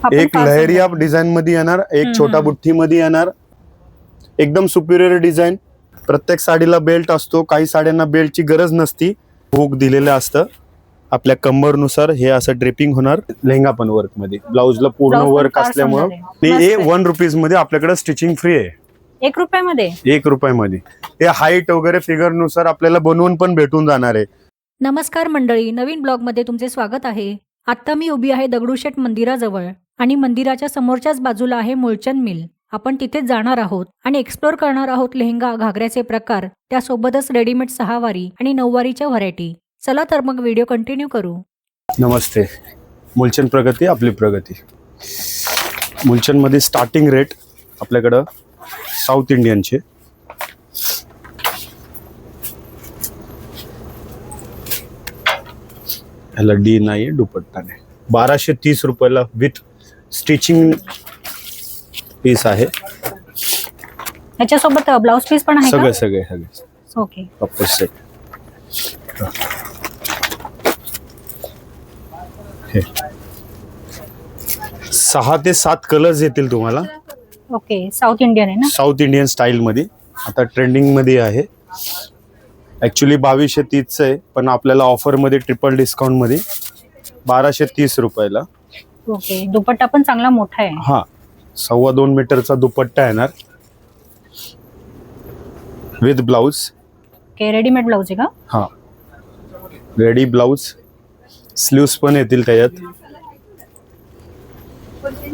एक लहरिया डिझाइन मध्ये येणार, एक छोटा बुट्टी मध्ये येणार, एकदम सुपिरियर डिझाइन. प्रत्येक साडीला बेल्ट असतो, काही साड्यांना बेल्टची गरज नसती. हुक दिलेलं असतं आपल्या कंबरनुसार. हे असं ड्रेपिंग होणार. लेहंगा पण वर्क मध्ये, ब्लाउजला पूर्ण वर्क असल्यामुळे हे 1 रुपीज मध्ये आपल्याकडे स्टिचिंग फ्री आहे. 1 रुपयामध्ये? 1 रुपयामध्ये. हे हाईट वगैरे फिगर नुसार आपल्याला बनवून पण भेटून जाणार आहे. नमस्कार मंडळी, नवीन ब्लॉग मध्ये तुमचे स्वागत आहे. आता मी उभी आहे दगडूशेठ मंदिराजवळ आणि मंदिराच्या समोरच्याच बाजूला आहे मूळचंद मिल. आपण तिथेच जाणार आहोत आणि एक्सप्लोर करणार आहोत लेहंगा, घागऱ्याचे प्रकार, त्यासोबतच रेडीमेड 6 वारी आणि 9 वारीच्या व्हरायटी. चला तर मग व्हिडिओ कंटिन्यू करू. नमस्ते. मूलचंद प्रगती, आपली प्रगती. मूलचंद मध्ये स्टार्टिंग रेट आपल्याकडं साऊथ इंडियनचे. ह्याला डी नाही, दुपट्टा नाही. 1230 रुपयाला विथ स्टिचिंग पीस आहे. याच्यासोबत ब्लाउज पीस पण आहे का? सगळे ओके. Proper set. हे 6 ते 7 कलर्स येतील तुम्हाला. ओके. साऊथ इंडियन आहे ना? साऊथ इंडियन स्टाईल मध्ये आता ट्रेंडिंग मध्ये आहे. ऍक्च्युली 2230 आहे, पण आपल्याला ऑफर मध्ये ट्रिपल डिस्काउंट मध्ये 1230 रुपयाला. ओके. दुपट्टा पण चांगला मोठा आहे. हा, 2.25 मीटरचा दुपट्टा येणार with blouse. Okay. Readymade blouse आहे का? हा, रेडी ब्लाउज. स्लीव्स पण येतील त्याच्यात.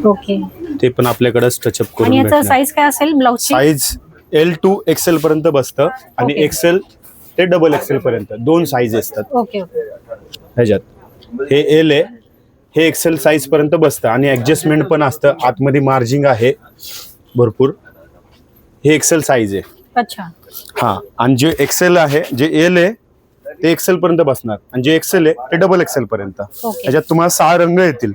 ओके. ते पण आपल्याकडेच टचअप करून आणि याचा भेटणार. साईज काय असेल blouse? Size L to XL पर्यंत बसतं आणि Okay. XL ते डबल XL पर्यंत 2 साईज असतात ओके. ह्याच्यात. हे L आहे, हे XL साईज पर्यंत बसतं आणि ऍडजस्टमेंट पण असतं. आतमध्ये मार्जिंग आहे भरपूर. हे XL साईज आहे. अच्छा. हा, आणि जे XL आहे, जे L आहे ते XL पर्यंत बसणार आणि जे XL आहे ते डबल XL पर्यंत. ह्याच्यात तुम्हाला 6 रंग येतील.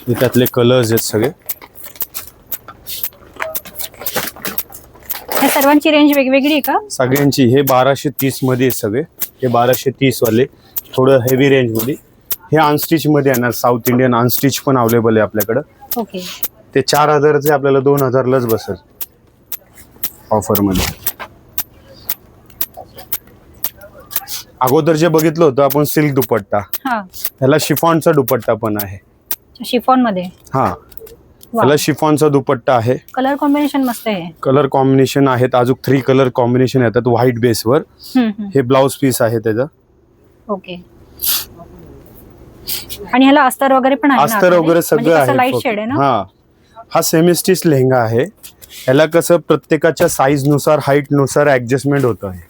त्यातले कलर्स आहेत सगळे. या सर्वांची रेंज वेगवेगळी आहे का? सगळ्यांची. हे 1230 मध्ये सगळे. हे 1230 वाले थोडं हेवी रेंज मध्ये. हे अनस्टिच मध्ये येणार. साऊथ इंडियन अनस्टिच पण अवेलेबल आहे आपल्याकडं. ओके. ते 4000चे आपल्याला 2000लाच बसेल ऑफर मध्ये. अगोदर जे बघितलं होतं आपण सिल्क दुपट्टा, हा, त्याला शिफॉनचा दुपट्टा पण आहे. शिफॉन मध्ये? हा, त्याला शिफॉनचा दुपट्टा आहे. कलर कॉम्बिनेशन मस्त आहे. कलर कॉम्बिनेशन आहेत, अजून 3 कलर कॉम्बिनेशन येतात व्हाईट बेसवर. हे ब्लाउज पीस आहे त्याचा. ओके. आणि ह्याला अस्तर वगैरे पण आहे? अस्तर वगैरे सगळं आहे. लाईट शेड आहे ना? हा, हा सेमी स्टिच लेहंगा आहे. ह्याला कसं प्रत्येकाच्या साईज नुसार, हाईट नुसार ऍडजस्टमेंट होत आहे.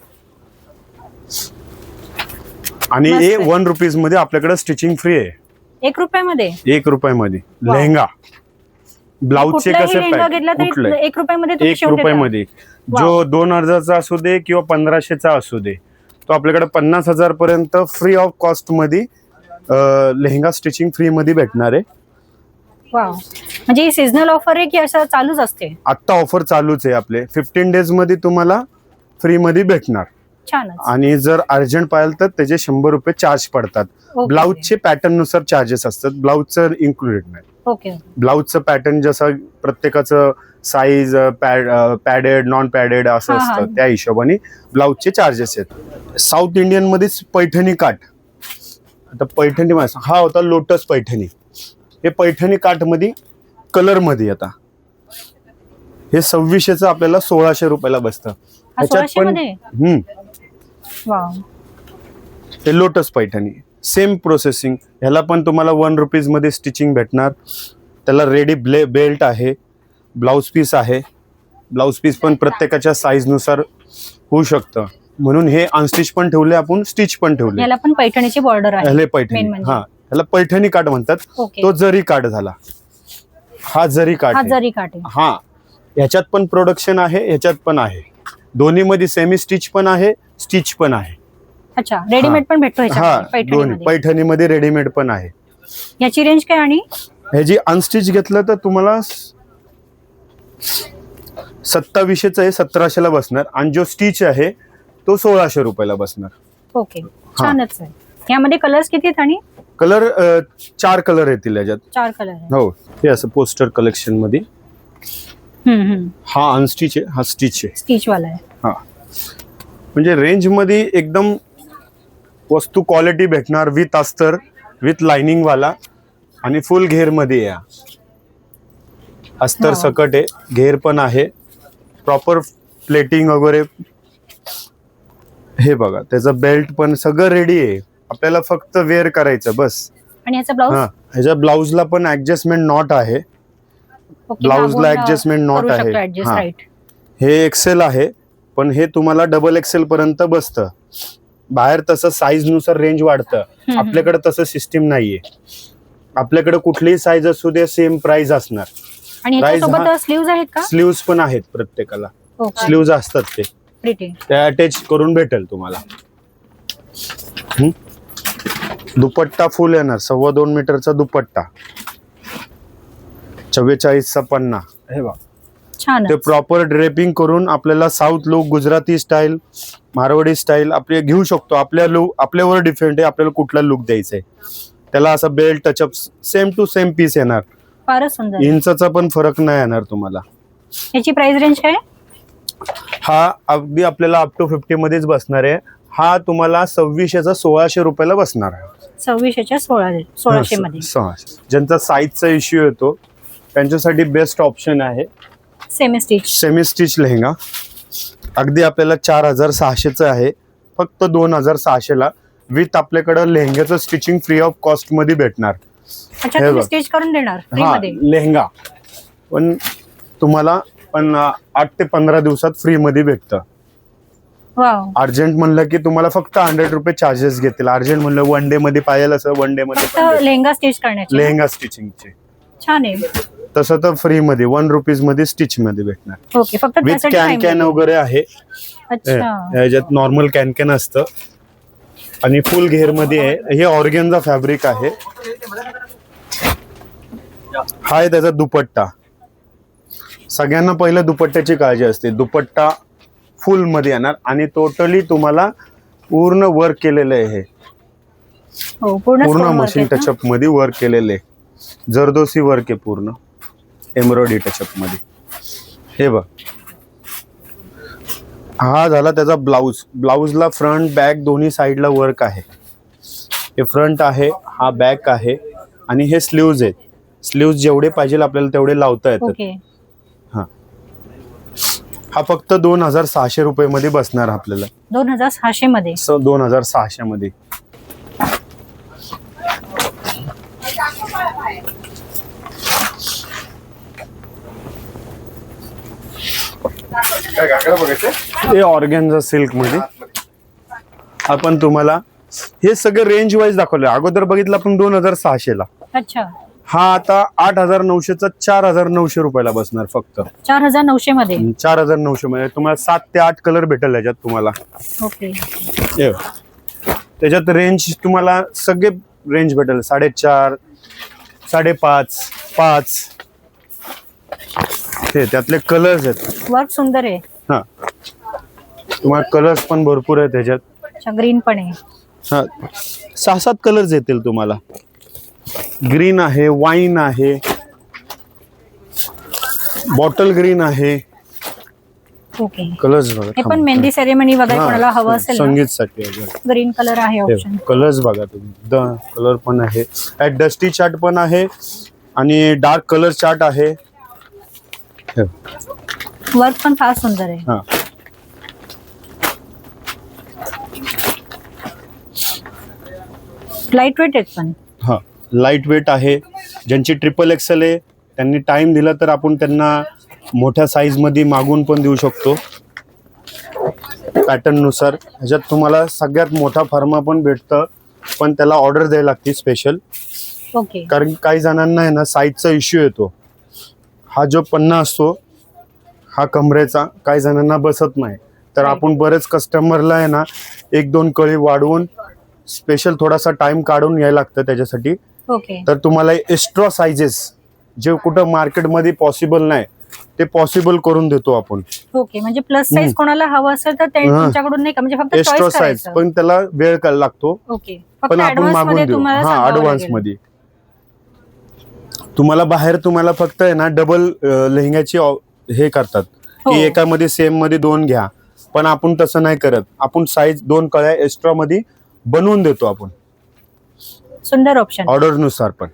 आणि हे 1 रुपीज मध्ये आपल्याकडे स्टिचिंग फ्री आहे. 1 रुपयामध्ये? 1 रुपयामध्ये लेहंगा. ब्लाउजचे कसे 1 रुपयामध्ये 1 रुपयामध्ये. जो 2000चा असू दे किंवा 1500चा असू दे, तो आपल्याकडे 50,000 पर्यंत फ्री ऑफ कॉस्ट मध्ये लेहंगा स्टिचिंग फ्री मध्ये भेटणार आहे. वाव. म्हणजे ही सीजनल ऑफर आहे की असं चालूच असते? आता ऑफर चालूच आहे आपले. 15 डेज मध्ये तुम्हाला फ्री मध्ये भेटणार. छानच. आणि जर अर्जंट पाहिलं तर त्याचे 100 रुपये चार्ज पडतात. ब्लाउजचे पॅटर्न नुसार चार्जेस असतात, ब्लाउजचं इन्क्लुडेड नाही. ओके. ब्लाउजचं पॅटर्न जसं प्रत्येकाचं साईज, पॅडेड, नॉन पॅडेड असं असतं, त्या हिशोबाने ब्लाउजचे चार्जेस आहेत. साऊथ इंडियन मध्येच पैठणी काठ. आता पैठणी हा होता लोटस पैठणी. हे पैठणी काठ मध्ये कलर मध्ये आता हे 2600चं आपल्याला 1600 रुपयाला बसतं. ह्याच्यात पण हे लोटस पैठणी सेम प्रोसेसिंग. ह्याला पण तुम्हाला 1 रुपीज मध्ये स्टिचिंग भेटणार. त्याला रेडी बेल्ट आहे, ब्लाउज पीस आहे. ब्लाउज पीस पण प्रत्येकाच्या साईज नुसार होऊ शकतं, म्हणून हे अनस्टिच पण ठेवले आपण, स्टिच पण ठेवले. याला पण पैठणीची बॉर्डर आहे. ह्याला पैठणी, हा, ह्याला पैठणी काठ म्हणतात. तो जरी काठ झाला. हा जरी काठ. हा, ह्याच्यात पण प्रोडक्शन आहे, ह्याच्यात पण आहे. दोन्ही मध्ये सेमी स्टिच पण आहे, स्टिच पण आहे. अच्छा. रेडीमेड पण भेटतो पैठणी मध्ये रेडीमेड पण आहे. याची रेंज काय? आणि ह्याची अनस्टिच घेतलं तर तुम्हाला 2700चं आहे, 1700ला बसणार. आणि जो स्टिच आहे तो 1600 रुपयाला बसणार. ओके. छानच आहे. यामध्ये कलर्स किती आहेत? आणि कलर 4 कलर येतील याच्यात. 4 कलर आहे. हो, हे असं पोस्टर कलेक्शन मध्ये. हा अनस्टिच आहे, हा स्टिच आहे. स्टिच वाला आहे. हा, म्हणजे रेंज मध्ये एकदम वस्तू क्वालिटी भेटणार, विथ अस्तर, विथ लाइनिंग वाला आणि फुल घेर मध्ये या. अस्तर सकट आहे, घेर पण आहे, प्रॉपर प्लेटिंग वगैरे. हे बघा, त्याचं बेल्ट पण सगळं रेडी आहे, आपल्याला फक्त वेअर करायचं बस. आणि याचा ब्लाउज? हा, ह्याच्या ब्लाउजला पण ऍडजस्टमेंट नॉट आहे. ब्लाउजला ऍडजस्टमेंट नॉट आहे. हा, हे एक्सेल आहे, पण हे तुम्हाला डबल एक्सेल पर्यंत बसतं. बाहेर तसं साईज नुसार रेंज वाढतं, आपल्याकडे तसं सिस्टीम नाहीये. आपल्याकडे कुठलीही साईज असू दे सेम प्राइस असणार. आणि याच्यासोबत स्लीव्ज आहेत का? स्लीव्ज पण आहेत प्रत्येकाला. स्लीव्ज असतात ते अटॅच करून भेटेल तुम्हाला. दुपट्टा फुल येणार, 2.25 मीटरचा दुपट्टा, 44चा पन्ना. हे बघा, छान. ते प्रॉपर ड्रेपिंग करून आपल्याला south look, Gujarati style, Marwari style आपले घेऊ शकतो. आपल्यावर डिफरंट आहे, आपल्याला कुठला लुक द्यायचा आहे. त्याला असं belt touch up same to same piece येणार. फारच सुंदर. इंचाचा पण फरक नाही येणार तुम्हाला. याची प्राइस रेंज काय? हा अगदी आपल्याला अप टू 50 मध्येच बसणार आहे. हा तुम्हाला 2600चा 1600 रुपयाला बसणार आहे. 2600च्या 1600 मध्ये. ज्यांचा साईजचा इश्यू येतो त्यांच्यासाठी बेस्ट ऑप्शन आहे सेमी स्टिच लेहंगा. अगदी आपल्याला 4600चं आहे, फक्त 2600 ला विथ आपल्याकडं लेहंग्याचं स्टिचिंग फ्री ऑफ कॉस्ट मध्ये भेटणार. स्टिच करून देणार फ्री मध्ये लेहंगा, पण तुम्हाला 8 ते 15 दिवसात फ्री मध्ये भेटतं. अर्जंट म्हणलं की तुम्हाला फक्त 100 रुपये चार्जेस घेतील. अर्जंट म्हणलं वन डे मध्ये पाहिजे असं वन डे मध्ये लेहंगा स्टिच करण्याचे, लेहंगा स्टिचिंगचे. छान आहे. तसं तर फ्री मध्ये 1 रुपीज मध्ये स्टिच मध्ये भेटणार. ओके, फक्त विथ कॅन वगैरे आहे. याच्यात नॉर्मल कॅन असतं आणि फुल घेर मध्ये आहे. हे ऑर्गेन्झा फॅब्रिक आहे. हा आहे त्याचा दुपट्टा. सगळ्यांना पहिलं दुपट्ट्याची काळजी असते. दुपट्टा फुल मध्ये येणार आणि टोटली तुम्हाला पूर्ण वर्क केलेलं आहे. हे पूर्ण मशीन टचअप मध्ये वर्क केलेलं आहे. जरदोसी वर्क आहे, पूर्ण एम्ब्रॉयडरी टचअप मध्ये. हे बघ, हा झाला त्याचा ब्लाउज. ब्लाउजला फ्रंट बॅक दोन्ही साईडला वर्क आहे. हे फ्रंट आहे, हा बॅक आहे आणि हे स्लीव्ज आहेत. स्लीव्ज जेवढे पाहिजे आपल्याला तेवढे लावता येतात. हा, हा फक्त 2600 रुपये मध्ये बसणार आपल्याला. 2600 मध्ये. 2600 मध्ये. हे ऑर्गेन्झा सिल्क मध्ये आपण तुम्हाला हे सगळं रेंज वाईज दाखवलं. अगोदर बघितलं आपण 2600 ला. अच्छा. हा आता 8900चा 4900 रुपयाला बसणार फक्त. 4900 मध्ये. 4900 मध्ये तुम्हाला 7 ते 8 कलर भेटेल याच्यात तुम्हाला. ओके. त्याच्यात रेंज तुम्हाला सगळे रेंज भेटेल. 4.5, 5.5, 5. हे त्यातले कलर्स आहेत. वर्क सुंदर आहे. हा, तुम्हाला कलर्स पण भरपूर आहेत त्याच्यात. ग्रीन पण आहे. हा, 6-7 कलर्स येतील तुम्हाला. ग्रीन आहे, वाईन आहे, बॉटल ग्रीन आहे. ओके. कलर्स बघा. हे पण मेहंदी सेरेमनी वगैरे कोणाला हवं असेल संगीतसाठी ग्रीन कलर आहे ऑप्शन. कलर्स बघा तुम्ही. कलर पण आहे, डस्टी चार्ट पण आहे आणि डार्क कलर चार्ट आहे. वर्क पण फार सुंदर आहे. हा, लाईट वेट आहे पण. हा, लाईट वेट आहे. ज्यांची ट्रिपल एक्सेल आहे त्यांनी टाइम दिला तर आपण त्यांना मोठ्या साईज मध्ये मागून पण देऊ शकतो पॅटर्न नुसार. ह्याच्यात तुम्हाला सगळ्यात मोठा फर्मा पण भेटतं, पण त्याला ऑर्डर द्यायला लागते स्पेशल. ओके. कारण काही जणांना आहे ना साईजचा इश्यू येतो. हा जो पन्ना असतो हा कमरेचा काही जणांना बसत नाही, तर आपण बरेच कस्टमरला आहे ना 1-2 कळी वाढवून स्पेशल थोडासा टाइम काढून यायला लागतं त्याच्यासाठी. ओके. तर तुम्हाला एक्स्ट्रा साइजेस जे कुठं मार्केटमध्ये पॉसिबल नाही ते पॉसिबल करून देतो आपण. ओके, म्हणजे प्लस साईज कोणाला हवं असेल तर ते तुमच्याकडून नाही का, म्हणजे फक्त एक्स्ट्रा चॉईस साईज करायचं. पण त्याला वेळ लागतो. ओके, पण फक्त आपण ऍडव्हान्स मागून मध्ये देऊ. तुम्हाला हा, सांगावं ऍडव्हान्स लागेल. मध्ये तुम्हाला बाहेर तुम्हाला फक्त आहे ना डबल लेहंग्याची हे करतात हो. की एकामध्ये सेम मध्ये 2 घ्या, पण आपण तसं नाही करत. आपण साईज 2 कळ्या एक्स्ट्रा मध्ये बनवून देतो आपण सुंदर ऑप्शन. ऑर्डर नुसार. पण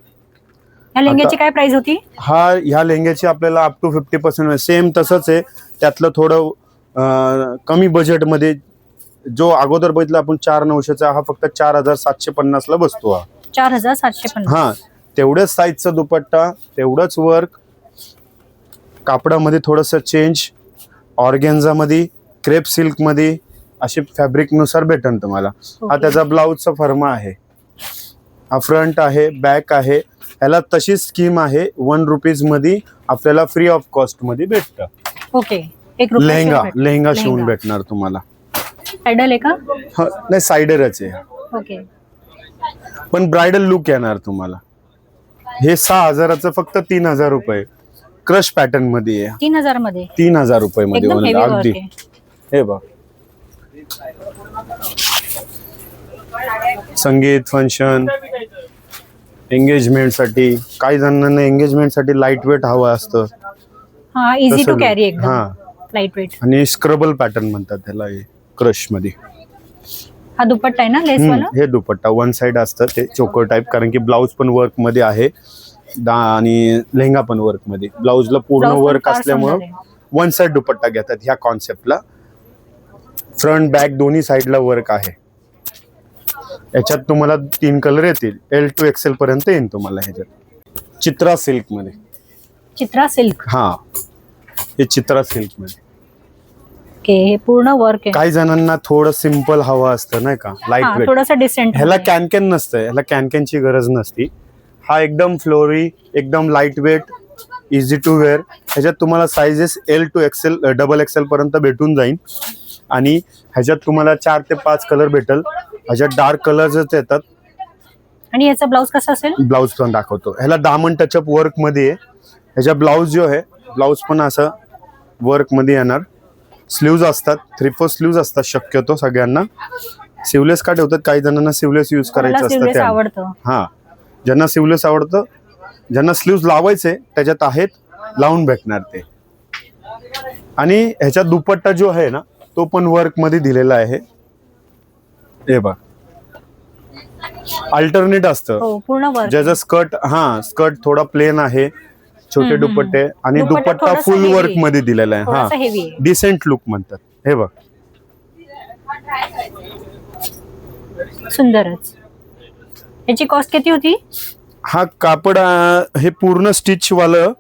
ह्या लेंग्याची काय प्राइस होती? ह्या लेहंग्याची आपल्याला अप टू 50% सेम तसंच आहे. त्यातलं थोडं कमी बजेटमध्ये जो अगोदर बघितला आपण 4,900चा, हा फक्त 4,750 ला बसतो. हा 4,750. हा, तेवढ्याच साईजचा दुपट्टा, तेवढंच वर्क, कापडामध्ये थोडंसं चेंज, ऑर्गेन्झामध्ये, क्रेप सिल्कमध्ये असे फॅब्रिक नुसार भेटेल तुम्हाला. हा त्याचा ब्लाऊजचा फर्मा आहे. हा फ्रंट आहे, बॅक आहे. याला तशी स्कीम आहे, 1 रुपीज मध्ये आपल्याला फ्री ऑफ कॉस्ट मध्ये भेटतं. ओके, 1 रुपया लेहंगा शिवून भेटणार तुम्हाला. सायडल आहे का? नाही, सायडरच आहे. ओके, पण ब्रायडल लुक येणार तुम्हाला. हे 6,000चं फक्त 3,000 रुपये क्रश पॅटर्न मध्ये आहे. 3,000 मध्ये 3,000 रुपये मध्ये एकदम heavy work अगदी. आहे. हे बघ, संगीत फंक्शन, एंगेजमेंट साठी, काही जणांना एंगेजमेंट साठी लाईट वेट हवं असतं. हा, इझी टू कॅरी, एकदम हा, लाईट वेट. आणि स्क्रबल पॅटर्न म्हणतात त्याला हे क्रश मध्ये. हा दुपट्टा आहे ना लेस वाला? हे दुपट्टा 1 साइड असतं, ते चोकर टाइप, कारण की ब्लाऊज पण वर्क मध्ये आहे आणि लेहंगा पण वर्क मध्ये. ब्लाऊजला पूर्ण Blouse पण वर्क फार असल्यामुळं सुंदर आहे. 1 साइड दुपट्टा घेतात ह्या कॉन्सेप्टला. फ्रंट बॅक दोन्ही साइडला वर्क आहे. याच्यात तुम्हाला 3 कलर येतील. L to XL पर्यंत येईल तुम्हाला ह्याच्यात. चित्रा सिल्क मध्ये. चित्रा सिल्क. हा, हे चित्रा सिल्क मध्ये. ओके, हे पूर्ण वर्क आहे. काही जणांना थोडं सिंपल हवं असतं नाही का, लाईट वेट. थोडंसं डिसेंट. ह्याला कॅनकॅन नसतं, ह्याला कॅनकॅनची गरज नसती. हा एकदम फ्लोरी, एकदम light weight, easy to wear. ह्याच्यात तुम्हाला sizes L to XL, double XL पर्यंत भेटून जाईल. आणि ह्याच्यात तुम्हाला 4 ते 5 कलर भेटल. ह्याच्यात डार्क कलर्सच येतात. आणि याचा ब्लाउज कसा असेल? ब्लाऊज पण दाखवतो. ह्याला डायमंड टचअप वर्क मध्ये आहे. ह्याचा ब्लाऊज जो आहे, ब्लाऊज पण असं वर्क मध्ये येणार. स्लीव्ज असतात, 3/4 स्लीव्ज असतात शक्यतो सगळ्यांना. सिवलेस का ठेवतात, काही जणांना सिवलेस यूज करायचं असतं त्या. आवडतं. हा, ज्यांना सिवलेस आवडतं, ज्यांना स्लीव्ज लावायचे त्याच्यात आहेत, लावून भेटणार ते. आणि ह्याचा दुपट्टा जो आहे ना, तो पण वर्क मध्ये दिलेला आहे. हे बघ, अल्टरनेट असतं. पूर्ण वर्क. ज्याचं स्कर्ट थोडा प्लेन आहे, छोटे दुपट्टे, आणि दुपट्टा फुल वर्क मध्ये दिलेला आहे. हा, डिसेंट लुक म्हणतात. हे बघ, सुंदरच. याची कॉस्ट किती होती? हा कापड हे पूर्ण स्टिच वालं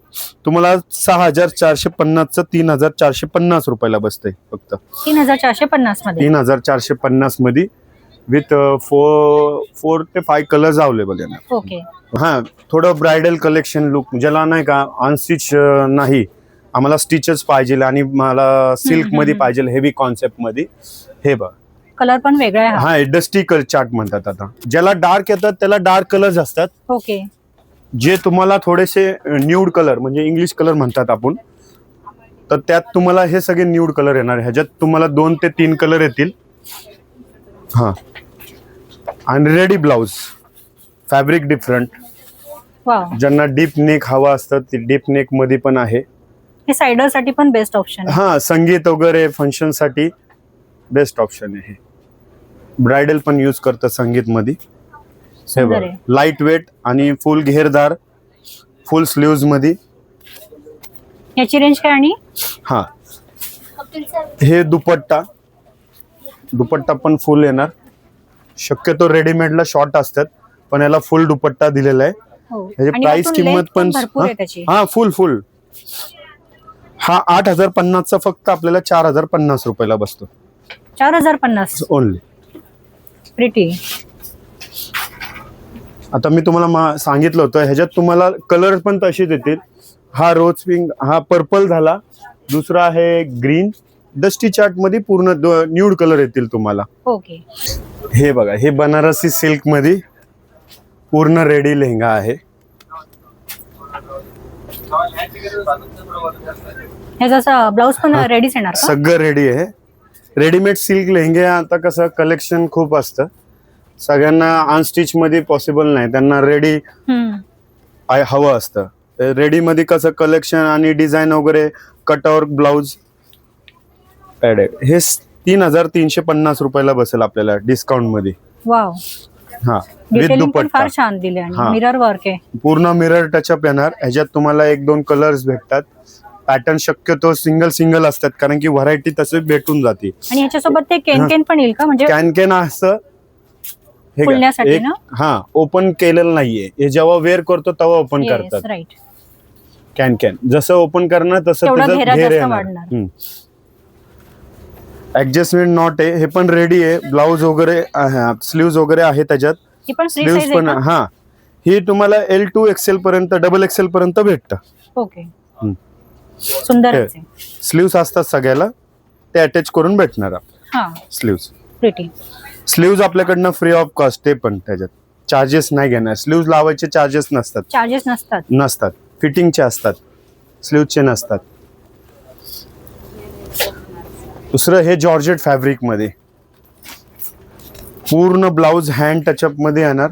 तुम्हाला 6,450चं 3,450 रुपयाला बसतंय फक्त. 3,450 मध्ये. 3,450 मध्ये विथ 4 ते 5 कलर्स अवेलेबल आहे. ओके. हा, थोडं ब्रायडल कलेक्शन लुक, ज्याला नाही का अनस्टिच नाही, आम्हाला स्टिचच पाहिजे आणि मला सिल्क मध्ये पाहिजे, हेवी कॉन्सेप्ट मध्ये. हे बघ, कलर पण वेगळा आहे. हा, डस्टी कलर चार्ट म्हणतात. आता ज्याला डार्क येतात त्याला डार्क कलर्स असतात. ओके. जे तुम्हाला थोडेसे न्यूड कलर, म्हणजे इंग्लिश कलर म्हणतात आपण, तर त्यात तुम्हाला हे सगळे न्यूड कलर येणार. ह्याच्यात तुम्हाला 2 ते 3 कलर येतील. हा, आणि रेडी ब्लाऊज, फॅब्रिक डिफरंट. ज्यांना डीप नेक हवा असतं ते डीप नेक मध्ये पण आहे. हे सायडर साठी पण बेस्ट ऑप्शन. हा, संगीत वगैरे फंक्शन साठी बेस्ट ऑप्शन आहे. ब्रायडल पण यूज करतात संगीत मध्ये. लाईट वेट आणि फुल घेरदार, फुल स्लीव्ज मध्ये. याची रेंज काय? आणि हा, हे दुपट्टा पण फुल येणार. शक्यतो रेडीमेडला शॉर्ट असतात, पण याला फुल दुपट्टा दिलेला आहे. ह्याची प्राइस किंमत पण हा फुल. हा 8,050चा फक्त आपल्याला 4,050 रुपयाला बसतो. 4,050 ओनली. प्रिटी. आता मी तुम्हाला सांगितलं होतं, ह्याच्यात तुम्हाला कलर पण तसेच येतील. हा रोज पिंक, हा पर्पल झाला, दुसरा आहे ग्रीन. डस्टी चार्ट मध्ये पूर्ण न्यूड कलर येतील तुम्हाला. ओके. हे बघा, हे बनारसी सिल्क मध्ये पूर्ण रेडी लेहंगा आहे. ह्याचा ब्लाऊज पण रेडीच येणार का? सगळं रेडी आहे. रेडीमेड सिल्क लेहंगे आता कसं कलेक्शन खूप असतं, सगळ्यांना अनस्टिच मध्ये पॉसिबल नाही, त्यांना रेडी हवं असतं. रेडी मध्ये कसं कलेक्शन आणि डिझाईन वगैरे, कटवर्क ब्लाउज पॅडेड हे 3,350 रुपयाला बसेल आपल्याला डिस्काउंट मध्ये. वाव, हा, विथ डिटेलिंग पण दुपट्टा, फार छान दिले आणि हा. मिरर वर्क आहे. पूर्ण मिरर टचअप येणार. ह्याच्यात तुम्हाला 1-2 कलर्स भेटतात. पॅटर्न शक्यतो सिंगल असतात, कारण की व्हरायटी तसे भेटून जाते. आणि ह्याच्यासोबत ते केन पण येईल का? म्हणजे कॅन असं हे का, फुलण्यासाठी एक- ना? हा, ओपन केलेलं नाहीये. हे जेव्हा वेअर करतो तेव्हा ओपन करतात. राईट. कॅन जसं ओपन करणार तसं तेवढा त्याचं घेरा घेर जास्त येणार. वाढणार. ऍडजस्टमेंट नॉट आहे, हे पण रेडी आहे. ब्लाऊज वगैरे, स्लीव्ह वगैरे आहे त्याच्यात. ही पण फ्री स्लीव्ह साइज पण, आहे का? हा, ही तुम्हाला L2 XL पर्यंत, डबल XL पर्यंत भेटतं. ओके, सुंदर आहे. स्लीव्ह असतात सगळ्याला, ते अटॅच करून भेटणार हा, स्लीव्ह. प्रिटी. स्लीव्ह आपल्याकडनं फ्री ऑफ कॉस्ट, ते पण त्याच्यात चार्जेस नाही घेणार. स्लीव्ह लावायचे चार्जेस चार्जेस नसतात. नसतात, फिटिंगचे असतात, स्लीव्हचे नसतात. दुसरं हे जॉर्जेट फॅब्रिक मध्ये पूर्ण ब्लाउज हँड टचअप मध्ये येणार.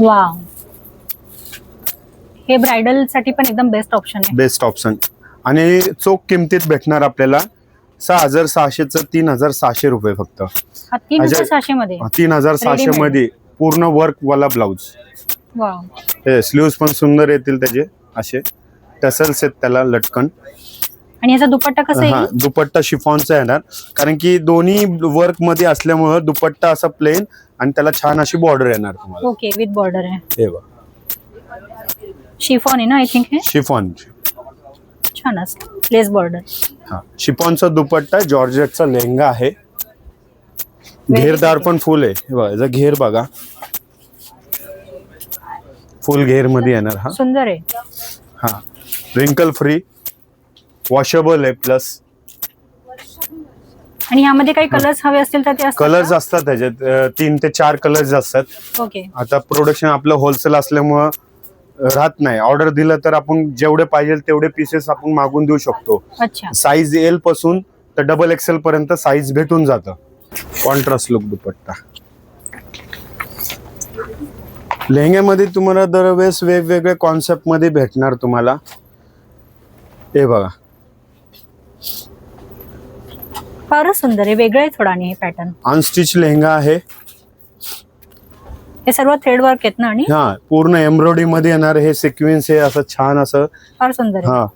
वाव, हे ब्रायडल साठी पण एकदम बेस्ट ऑप्शन आहे. Best option. आणि चोख किमतीत भेटणार आपल्याला. 6,600चं 3,600 रुपये फक्त. हा 3,600 मध्ये. 3,600 Readymade. मध्ये पूर्ण वर्क वाला ब्लाउज. वाव, हे स्लीव्स पण सुंदर येतील त्याचे, असे टसल्स आहेत त्याला लटकन. आणि याचा दुपट्टा कसा हा, येईल? दुपट्टा शिफॉनचा येणार, कारण की दोन्ही वर्क मध्ये असल्यामुळे दुपट्टा असा प्लेन आणि त्याला छान अशी बॉर्डर येणार तुम्हाला. ओके, विथ बॉर्डर आहे. हे बघ, शिफॉन आहे ना, आय थिंक हे शिफॉन. छान असतं, लेस बॉर्डर. हा, शिफॉनचा दुपट्टा, जॉर्जेटचा लेहंगा आहे. घेरदार पण फुल आहे. हे बघा, याचा घेर बघा, फुल घेर मध्ये येणार. हा, सुंदर आहे. हा, रिंकल फ्री, वॉशेबल आहे प्लस. आणि यामध्ये काही कलर्स हवे असतील तर ते असतात कलर्स का? असतात त्याच्यात, 3 ते 4 कलर्स असतात. ओके. आता प्रोडक्शन आपलं होलसेल असल्यामुळं राहत नाही. ऑर्डर दिलं तर आपण जेवढे पाहिजे तेवढे पीसेस आपण मागून देऊ शकतो. अच्छा, साईज L पासून तर डबल XL पर्यंत साईज भेटून जातं. कॉन्ट्रास्ट लुक दुपट्टा. लेहंग्यामध्ये तुम्हाला दरवेळेस वेगवेगळे कॉन्सेप्ट मध्ये भेटणार तुम्हाला. हे बघा, फारच सुंदर आहे, वेगळं आहे थोडा. आणि हे पॅटर्न, अनस्टिच लेहंगा आहे. हे सर्व थ्रेड वर्क आहेत ना? आणि हा, पूर्ण एम्ब्रॉयडरी मध्ये येणार. हे सिक्वेन्स आहे, असं छान असं. फार सुंदर आहे. हा,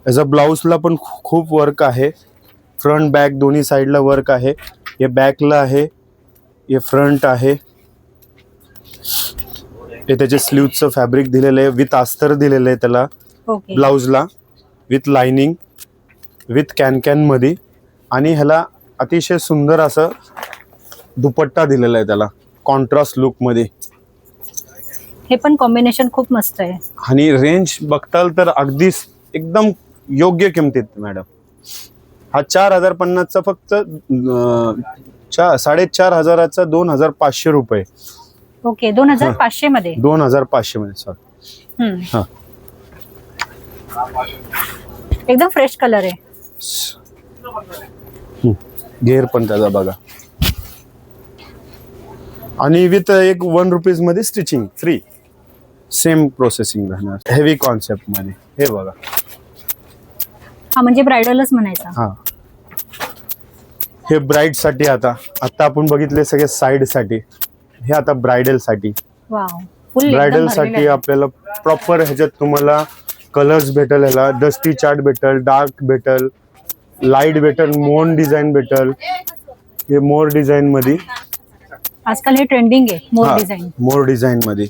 याचा ब्लाऊजला पण खूप वर्क आहे. फ्रंट बॅक दोन्ही साईडला वर्क आहे. हे बॅकला आहे, हे फ्रंट आहे. हे त्याचे स्लीव्हचं फॅब्रिक दिलेलं आहे, विथ अस्तर दिलेलं आहे त्याला ओके. ब्लाऊजला, विथ लाइनिंग, विथ कॅन मध्ये. आणि ह्याला अतिशय सुंदर असं दुपट्टा दिलेला आहे त्याला, कॉन्ट्रास्ट लुक मध्ये. हे पण कॉम्बिनेशन खूप मस्त आहे. आणि रेंज बघताल तर अगदी एकदम योग्य किमतीत मॅडम. हा 4,050चा फक्त 4,500चा 2,500 रुपये. ओके, 2,500 मध्ये. 2,500 मध्ये, सॉरी. हा, एकदम फ्रेश कलर आहे. घेर पण त्याचा बघा. आणि विथ एक 1 रुपीज मध्ये स्टिचिंग फ्री, सेम प्रोसेसिंग राहणार. हेवी कॉन्सेप्ट मध्ये. हे बघा, हा म्हणजे ब्रायडलच म्हणायचा. हा, हे ब्राईड साठी. आता आपण बघितले सगळे साइड साठी, हे आता ब्रायडल साठी. वाव, फुल ब्रायडल साठी आपल्याला प्रॉपर ह्याच्यात तुम्हाला कलर्स भेटल. ह्याला डस्टी चार्ट भेटल, डार्क भेटल, लाईट भेटल, मोर डिझाईन भेटल. हे मोर डिझाईन मध्ये आजकाल हे ट्रेंडिंग आहे, मोर डिझाईन. मोर डिझाईन मध्ये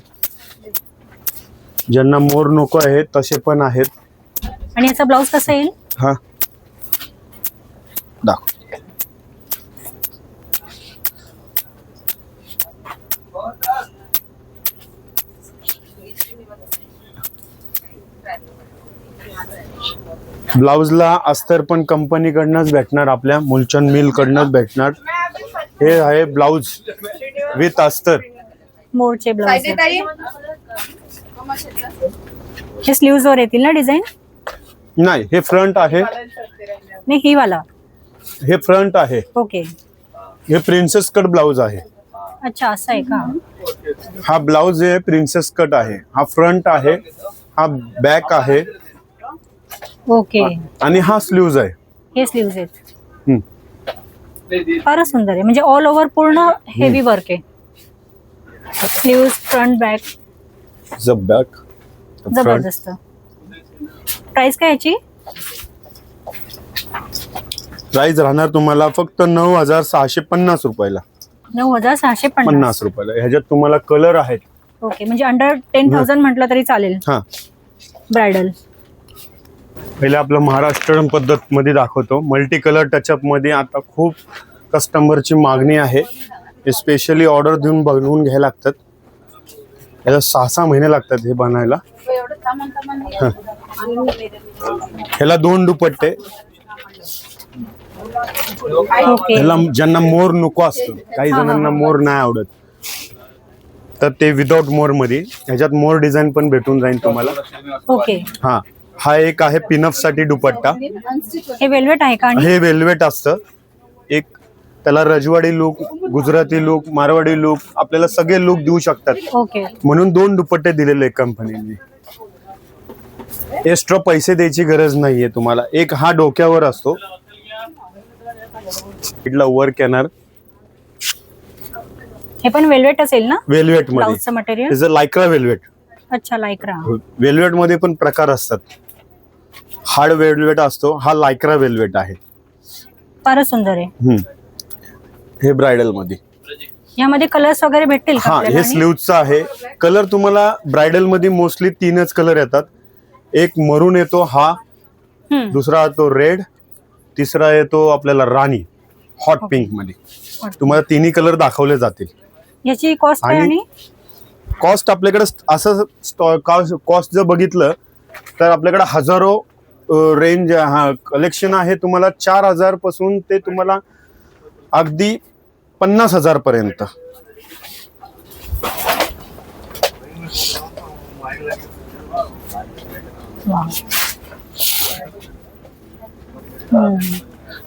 ज्यांना मोर नको आहे तसे पण आहेत. आणि याचा ब्लाऊज कसा येईल? हा, दाखव. ब्लाउजला अस्तर पण कंपनीकडनंच भेटणार, आपल्या मुलचंद मिल कडनंच भेटणार. हे आहे ब्लाउज विथ अस्तर. मोरचे ब्लाऊज. हे स्लीव्ज वर येतील ना डिझाईन? नाही, हे फ्रंट आहे, नाही ही वाला. हे फ्रंट आहे. ओके. हे प्रिन्सेस कट ब्लाउज आहे. अच्छा असं आहे का? हा ब्लाउज आहे, प्रिन्सेस कट आहे. हा फ्रंट आहे, हा बॅक आहे ओके. आणि हा स्लीव्ज आहे. हे स्लीव्ज आहेत. हम्म. फारच सुंदर आहे, म्हणजे ऑल ओव्हर पूर्ण हेवी वर्क आहे. Sleeves, front, back. बॅक जबरदस्त. प्राइस काय याची? प्राइस राहणार तुम्हाला फक्त 9,650 रुपयाला. 9,650 रुपयाला. ह्याच्यात तुम्हाला कलर आहेत. ओके, म्हणजे अंडर 10,000 म्हटलं तरी चालेल. हा, ब्रायडल. पहिले आपलं महाराष्ट्रीयन पद्धत मध्ये दाखवतो. मल्टी कलर टचअप मध्ये आता खूप कस्टमरची मागणी आहे. स्पेशली ऑर्डर देऊन बनवून घ्यायला लागतात. याला 6-6 महिने लागतात हे बनायला. ह्याला 2 दुपट्टे. ह्याला ज्यांना मोर नको असतो, काही जणांना मोर नाही आवडत, तर ते विदाउट मोर मध्ये. ह्याच्यात मोर डिझाईन पण भेटून जाईल तुम्हाला. ओके. हा एक आहे पिनअप साठी दुपट्टा. हे वेल्वेट आहे का? हे वेल्वेट असतं. एक त्याला रजवाडी look, Gujarati look, Marwari look, आपल्याला सगळे लुक देऊ शकतात. ओके. म्हणून 2 दुपट्टे दिलेले कंपनीने. एक्स्ट्रा पैसे द्यायची गरज नाहीये तुम्हाला. एक हा डोक्यावर असतो, इथला वर्क येणार. हे पण वेल्वेट असेल ना? वेल्वेट मध्ये. ब्लाउजचं material. Is a Lycra velvet. अच्छा, लायक्रा. वेल्वेट मध्ये पण प्रकार असतात. हार्ड वेल्वेट असतो, हा लायक्रा वेल्वेट आहे. फारच सुंदर आहे. हे ब्रायडल मध्ये. यामध्ये कलर्स वगैरे भेटतील का हा, आपल्याला? हे स्लीव्हचा आहे. कलर तुम्हाला ब्रायडल मध्ये मोस्टली 3च कलर येतात. एक मरून येतो, हा दुसरा येतो रेड, तिसरा येतो आपल्याला राणी हॉट पिंक मध्ये. तुम्हाला 3ही कलर दाखवले जातील. याची कॉस्ट काय? आणि कॉस्ट आपल्याकडे असं कॉस्ट जर बघितलं तर आपल्याकडे हजारो रेंज कलेक्शन आहे. तुम्हाला 4,000 पासून ते तुम्हाला अगदी 50,000 पर्यंत.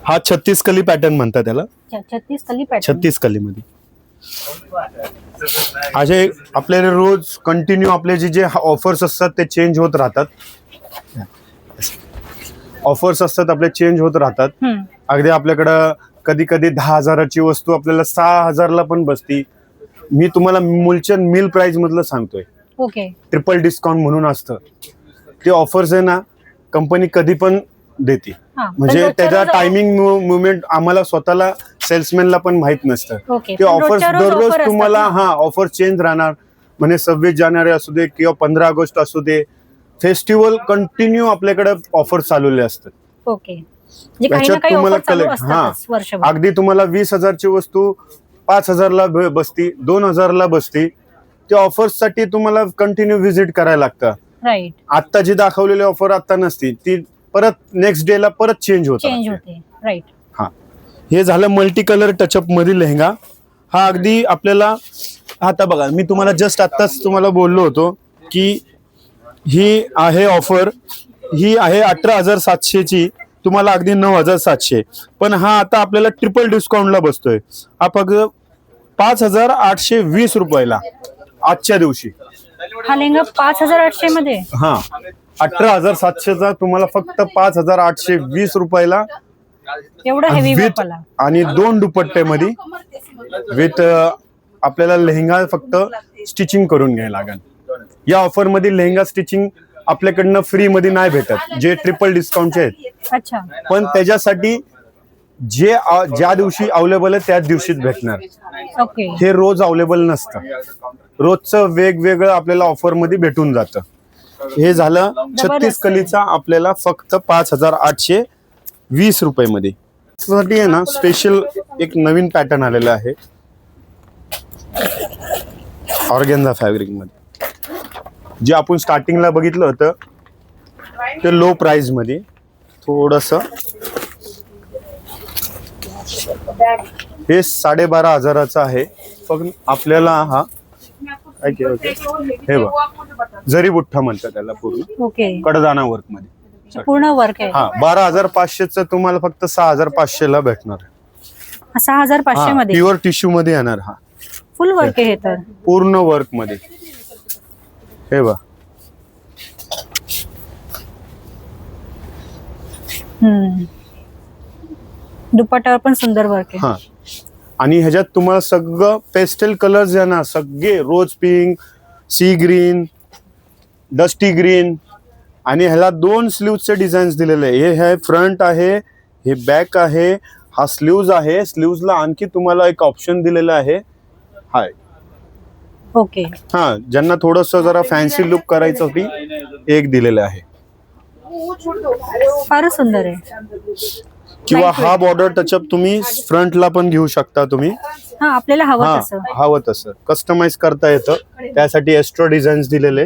हा 36 कली पॅटर्न म्हणतात त्याला. 36 कली पॅटर्न. 36 कली मध्ये असे आपल्याला रोज कंटिन्यू आपले जे ऑफर्स असतात ते चेंज होत राहतात. ऑफर्स असतात आपले चेंज होत राहतात. अगदी आपल्याकडं कधी कधी 10,000ची वस्तू आपल्याला 6,000ला पण बसती. मी तुम्हाला मुलचंद मिल प्राइस मधलं सांगतोय. ओके. ट्रिपल डिस्काउंट म्हणून असतं. ते ऑफर्स आहे ना, कंपनी कधी पण देते. म्हणजे त्याचा टायमिंग मुवमेंट आम्हाला स्वतःला सेल्समॅनला पण माहित नसतं. ते ऑफर्स दररोज तुम्हाला ऑफर चेंज राहणार. म्हणजे 26 जानेवारी असू दे किंवा 15 ऑगस्ट असू दे, फेस्टिवल कंटिन्यू आपल्याकडे ऑफर चालवले असतात. ओके. त्याच्यात तुम्हाला अगदी तुम्हाला 20,000ची वस्तू 5,000ला बसती, 2,000ला बसती. त्या ऑफर्स साठी तुम्हाला कंटिन्यू व्हिजिट करायला लागतं. राईट. आता जी दाखवलेली ऑफर आता नसती, ती परत नेक्स्ट डे ला परत चेंज होते. राईट. हा, हे झालं मल्टी कलर टचअप मध्ये लेहंगा. हा अगदी आपल्याला आता बघा, मी तुम्हाला जस्ट आत्ताच तुम्हाला बोललो होतो की ही आहे ऑफर, ही आहे 18,700ची, तुम्हाला अगदी 9,700. पण हा आता आपल्याला ट्रिपल डिस्काउंटला बसतोय. हा फक्त 5,820 रुपयाला आजच्या दिवशी. हा लेहंगा 5,800 मध्ये. हा, 18,700चा तुम्हाला फक्त 5,820 रुपयाला. एवढा हेवी विथ आणि 2 दुपट्टे मध्ये विथ आपल्याला लेहंगा फक्त स्टिचिंग करून घ्यायला लागेल. या ऑफर मध्ये लेहंगा स्टिचिंग आपल्याकडनं फ्री मध्ये नाही भेटत, जे ट्रिपल डिस्काउंटचे आहेत. अच्छा. पण त्याच्यासाठी जे ज्या दिवशी अवेलेबल आहे त्याच दिवशीच भेटणार. ओके. हे रोज अवेलेबल नसतं. रोजचं वेगवेगळं आपल्याला ऑफर मध्ये भेटून जातं. हे झालं 36 कलीचा आपल्याला फक्त 5,820 रुपये मध्ये. साठी आहे ना, स्पेशल एक नवीन पॅटर्न आलेला आहे ऑर्गेन्झा फॅब्रिक मध्ये. जे आपण स्टार्टिंगला बघितलं होतं ते लो प्राइस मध्ये थोडस. हे 12,500चा आहे. फक्त आपल्याला हा ओके ओके हे बघ जरी बुठ्ठा म्हणतात त्याला पूर्ण ओके कडदाना वर्क मध्ये पूर्ण वर्क आहे. हा 12,500च तुम्हाला फक्त 6,500 ला भेटणार. 6,500 मध्ये प्युअर टिश्यू मध्ये येणार. हा फुल वर्क आहे हे तर. पूर्ण वर्क मध्ये हे बघ. दुपट्ट्यावर पण सुंदर वर्क आहे. हा आणि ह्याच्यात तुम्हाला सगळं पेस्टल कलर्स येणार, सगळे rose pink, sea green, dusty green आणि ह्याला 2 स्लीव्हचे डिझाईन्स दिलेले आहे. हे फ्रंट आहे, हे बॅक आहे, हा स्लीव्ज आहे. स्लीव्जला आणखी तुम्हाला एक ऑप्शन दिलेला आहे. हाय ओके हा ज्यांना थोडस जरा फॅन्सी लुक करायचं होती एक दिलेलं आहे. फारच सुंदर आहे. किंवा हा बॉर्डर टचअप तुम्ही फ्रंटला पण घेऊ शकता तुम्ही. हा आपल्याला हवं तसं. हवं तसं कस्टमाइज करता येतं. त्यासाठी एक्स्ट्रा डिझाईन्स दिलेले.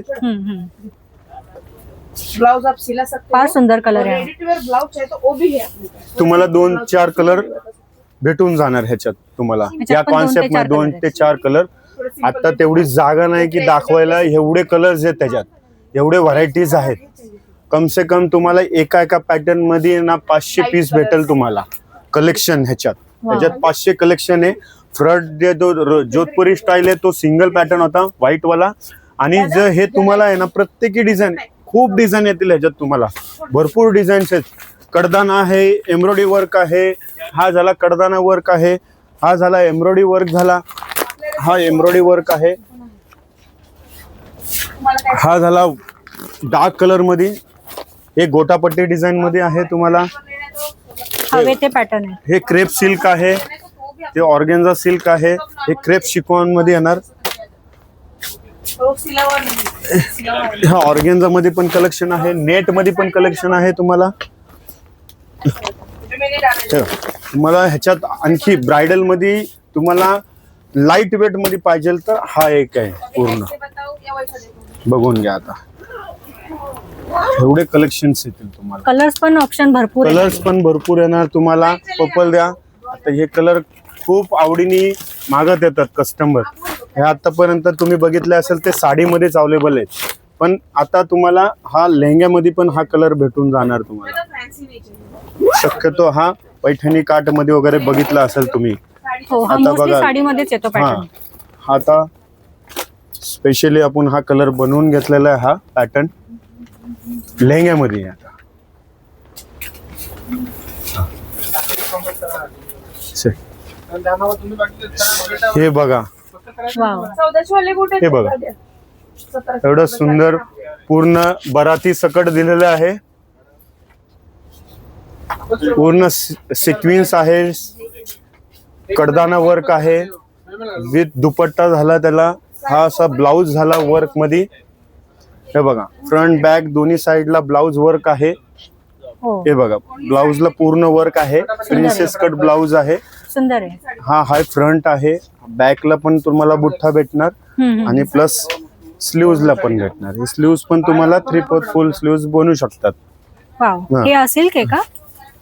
ब्लाउज आप सिला सकते हो. फार सुंदर कलर आहे. रेडी टू वेयर ब्लाउज है तो वो भी है अपने पास. तुम्हाला 2-4 कलर भेटून जाणार ह्याच्यात तुम्हाला. या पण 2 ते कॉन्सेप्ट 4 मध्ये 2 ते 4 कलर. आता तेवढी जागा नाही की दाखवायला एवढे कलर्स आहेत त्याच्यात, एवढे व्हरायटीज आहेत. कम से कम तुम्हाला एका पॅटर्न मध्ये ना 500 पीस भेटेल तुम्हाला कलेक्शन ह्याच्यात. ह्याच्यात 500 कलेक्शन आहे. फ्रंट जो जोधपुरी स्टाईल आहे तो सिंगल पॅटर्न होता व्हाईट वाला. आणि जर हे तुम्हाला आहे ना प्रत्येकी डिझाईन खूप डिझाईन येतील ह्याच्यात तुम्हाला. भरपूर डिझाईन्स आहेत. कडदाना आहे, एम्ब्रॉयडरी वर्क आहे. हा झाला कडदाना वर्क आहे. हा झाला एम्ब्रॉयडरी वर्क झाला. हा एम्ब्रॉयडरी वर्क आहे. हा झाला डार्क कलर मध्ये. हे गोटापट्टी डिझाईन मध्ये आहे तुम्हाला. हवे ते पॅटर्न आहे. हे क्रेप सिल्क आहे, ते ऑर्गेन्झा सिल्क आहे. हे क्रेप शिकॉन मध्ये येणार. तो सिला हुआ नहीं, सिला हुआ नहीं. हा ऑर्गेन्झा मध्ये पण कलेक्शन आहे, नेट मध्ये पण कलेक्शन आहे तुम्हाला. जो मैंने डाला है. तुम्हाला ह्याच्यात आणखी ब्रायडल मध्ये तुम्हाला लाईट वेट मध्ये पाहिजे तर हा एक आहे पूर्ण. ऐसे बताओ या वैसा देखो. बघून घ्या आता. एवढे कलेक्शन्स येतील तुम्हाला. कलर्स पण ऑप्शन भरपूर आहे. कलर्स पण भरपूर येणार तुम्हाला. पर्पल द्या. आता हे कलर खूप आवडीने मागत येतात कस्टमर. हे आतापर्यंत तुम्ही बघितले असेल ते साडीमध्येच अवेलेबल आहेत. पण आता तुम्हाला हा लेहंग्यामध्ये पण हा कलर भेटून जाणार तुम्हाला. फैंसी नहीं चाहिए. शक्यतो हा पैठणी काठ मध्ये वगैरे बघितला असेल तुम्ही. हो हा आता मोस्टली बघा. साडीमध्येच येतो हा पॅटर्न. आता स्पेशली आपण हा कलर बनवून घेतलेला आहे. हा पॅटर्न लेहंग्यामध्ये आहे आता. हे बघा. वाव 1400 वाले गोटे हे बघा. एवढं सुंदर पूर्ण बराती सकट दिलेलं आहे. पूर्ण सिक्वेन्स आहे, कडदाना वर्क आहे, विथ दुपट्टा झाला त्याला. हा असा ब्लाउज झाला वर्क मध्ये. हे बघा फ्रंट बॅक दोन्ही साइडला ब्लाउज वर्क आहे. हो हे बघा ब्लाउजला पूर्ण वर्क आहे. प्रिन्सेस कट ब्लाउज आहे. सुंदर आहे. हा हाय फ्रंट आहे. बॅकला पण तुम्हाला बुठ्ठा भेटणार आणि प्लस स्लीव्हजला पण भेटणार. हे स्लीव्ज पण तुम्हाला 3/4 फुल स्लीव्ज बनवू शकतात. वाव हा. हे सिल्क आहे का?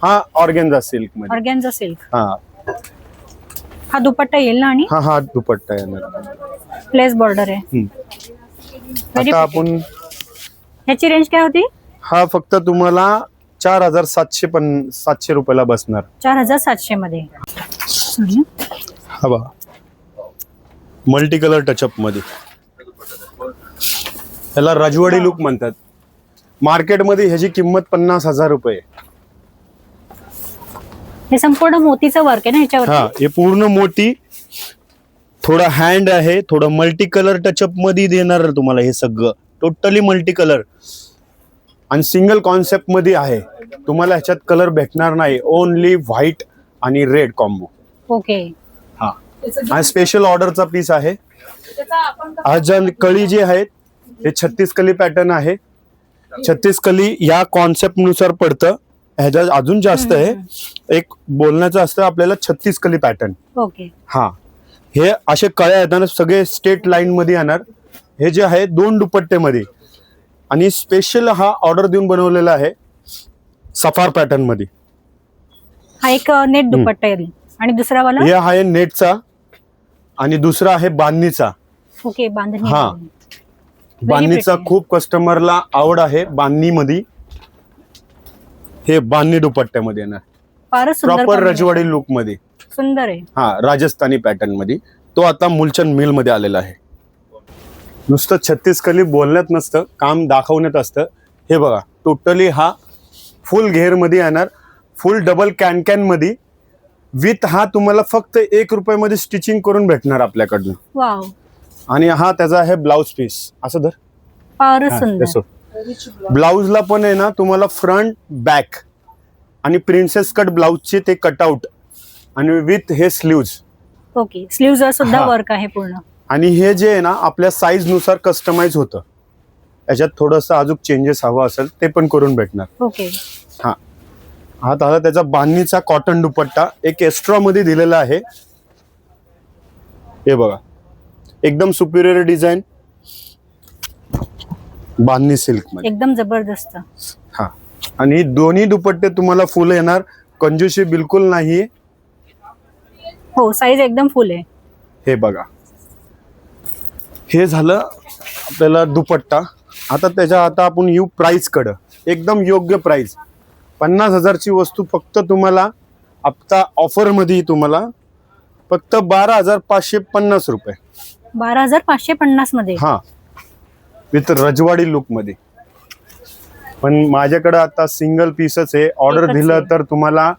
हा ऑर्गेन्झा सिल्क मध्ये. Organza silk. हा हा दुपट्टा येईल ना आणि हा दुपट्टा येणार. प्लेस बॉर्डर आहे. हम्म. Very आता pretty. आपण ह्याची रेंज काय होती? हा फक्त तुम्हाला 4,700 रुपयाला बसणार. 4,700 मध्ये. हा बघा मल्टी कलर टचअप मध्ये. त्याला राजवाडी लुक म्हणतात. मार्केटमध्ये ह्याची किंमत 50,000 रुपये. हे संपूर्ण मोतीचं वर्क आहे ना ह्याच्यावर? हा हे पूर्ण मोठी. थोडा हँड आहे, थोडं मल्टी कलर टचअप मध्ये देणार तुम्हाला. हे सगळं टोटली मल्टी कलर आणि सिंगल कॉन्सेप्ट मध्ये आहे. तुम्हाला ह्याच्यात कलर भेटणार नाही. ओनली व्हाईट आणि रेड कॉम्बो. ओके. हा हा स्पेशल ऑर्डरचा पीस आहे. त्याचा आपण आज ज्या कळी जे आहेत हे 36 कली पॅटर्न आहे. 36 कली या कॉन्सेप्ट नुसार पडतं. ह्याच्यात अजून जास्त आहे. एक बोलण्याचं असतं आपल्याला 36 कली पॅटर्न. ओके. हा हे असे कळ्या येताना सगळे स्ट्रेट लाईन मध्ये येणार. हे जे आहे 2 दुपट्टे मध्ये आणि स्पेशल हा ऑर्डर देऊन बनवलेला आहे सफार पॅटर्न मध्ये. हा एक नेट दुपट्टा येईल आणि दुसरा वाला? हे आहे नेटचा आणि दुसरा आहे बांधणीचा. ओके, बांधणी हा. मध्ये. बांधणीचा pretty. खूप कस्टमरला आवड आहे. बांधणीमध्ये हे बांधणी दुपट्ट्यामध्ये येणार, फारच सुंदर प्रॉपर combination. रजवाडी लुक मध्ये. सुंदर आहे. हा, राजस्थानी पॅटर्न मध्ये. तो आता मुलचंद मिल मध्ये आलेला आहे. नुसतं 36 कली बोलण्यात नसतं, काम दाखवण्यात असतं. हे बघा, टोटली हा फुल घेर मध्ये येणार, फुल डबल कॅन मध्ये विथ. हा तुम्हाला फक्त 1 रुपयामध्ये स्टिचिंग करून भेटणार आपल्याकडनं. वाव, आणि हा त्याचा आहे ब्लाउज पीस. असं धर. फारच हा, सुंदर. हे सोड. ब्लाउजला पण आहे ना तुम्हाला फ्रंट बॅक आणि प्रिन्सेस कट ब्लाउजचे ते कटआउट आणि विथ हे स्लीव्ज. ओके, स्लीव्ज वर सुद्धा हा. वर्क आहे पूर्ण. आणि हे जे आहे ना आपल्या साईज नुसार कस्टमाइज होतं. याच्यात थोडंसं अजून चेंजेस हवं असेल ते पण करून भेटणार. ओके, हा, हा झाला त्याचा बांधणीचा कॉटन दुपट्टा. एक एक्स्ट्रा मध्ये दिलेला आहे. हे बघा, एकदम सुपिरियर डिझाईन, बांधणी सिल्क मध्ये. एकदम जबरदस्त. हा, आणि दोन्ही दुपट्टे तुम्हाला फुल येणार, कंजूसी बिलकुल नाही. हो, साईज एकदम फुल आहे. हे बघा, हे झालं आपल्याला दुपट्टा. आता आपण येऊ प्राइस कडं. एकदम योग्य प्राइस. 50,000ची वस्तू फक्त तुम्हाला आता ऑफर मध्ये तुम्हाला फक्त 12,550 रुपये. 12,550 मध्ये. हा, विथ रजवाडी लुक मध्ये. पण माझ्याकडे आता सिंगल पीसच आहे. ऑर्डर एकच दिलं आहे. तर तुम्हाला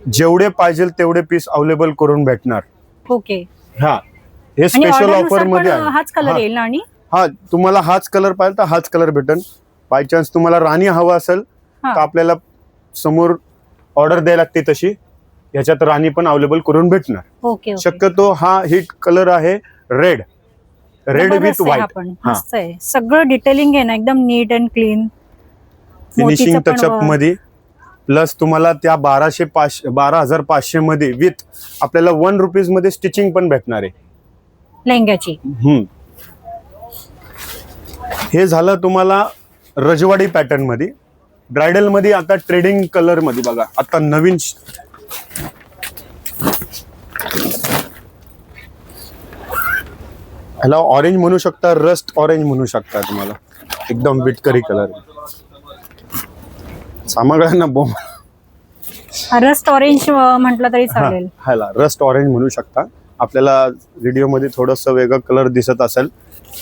जेवढे पाहिजे तेवढे पीस अवेलेबल करून भेटणार. ओके, हा, हे आणि स्पेशल order ऑफर नुसार मध्ये पण आहे. हाच कलर हा. येईल ना? आणि हा, तुम्हाला हाच कलर पाहिजे तर हाच कलर भेटेल. बाय चान्स तुम्हाला राणी हवा असेल हा. तर आपल्याला समोर ऑर्डर द्यायला लागते तशी. ह्याच्यात राणी पण अवेलेबल करून भेटणार. Okay, okay. शक्यतो हा हिट कलर आहे रेड विथ जबरदस्त आहे हा व्हाईट. पण. मस्त आहे. सगळं डिटेलिंग आहे ना, एकदम नीट अँड क्लीन. फिनिशिंग टचअप मध्ये. प्लस तुम्हाला त्या 12,500 मध्ये विथ आपल्याला 1 रुपीज मध्ये स्टिचिंग पण भेटणार आहे. लेहंग्याची. हे झालं तुम्हाला रजवाडी पॅटर्न मध्ये. ब्रायडल मध्ये आता ट्रेडिंग कलर मध्ये बघा, आता नवीन ह्याला ऑरेंज म्हणू शकता, रस्ट ऑरेंज म्हणू शकता तुम्हाला. एकदम विटकरी कलर. सामग्र्यांना बोम. रस्ट ऑरेंज म्हटलं तरी चालेल. ह्याला रस्ट ऑरेंज म्हणू शकता. आपल्याला व्हिडिओ मध्ये थोडस वेगळं कलर दिसत असेल.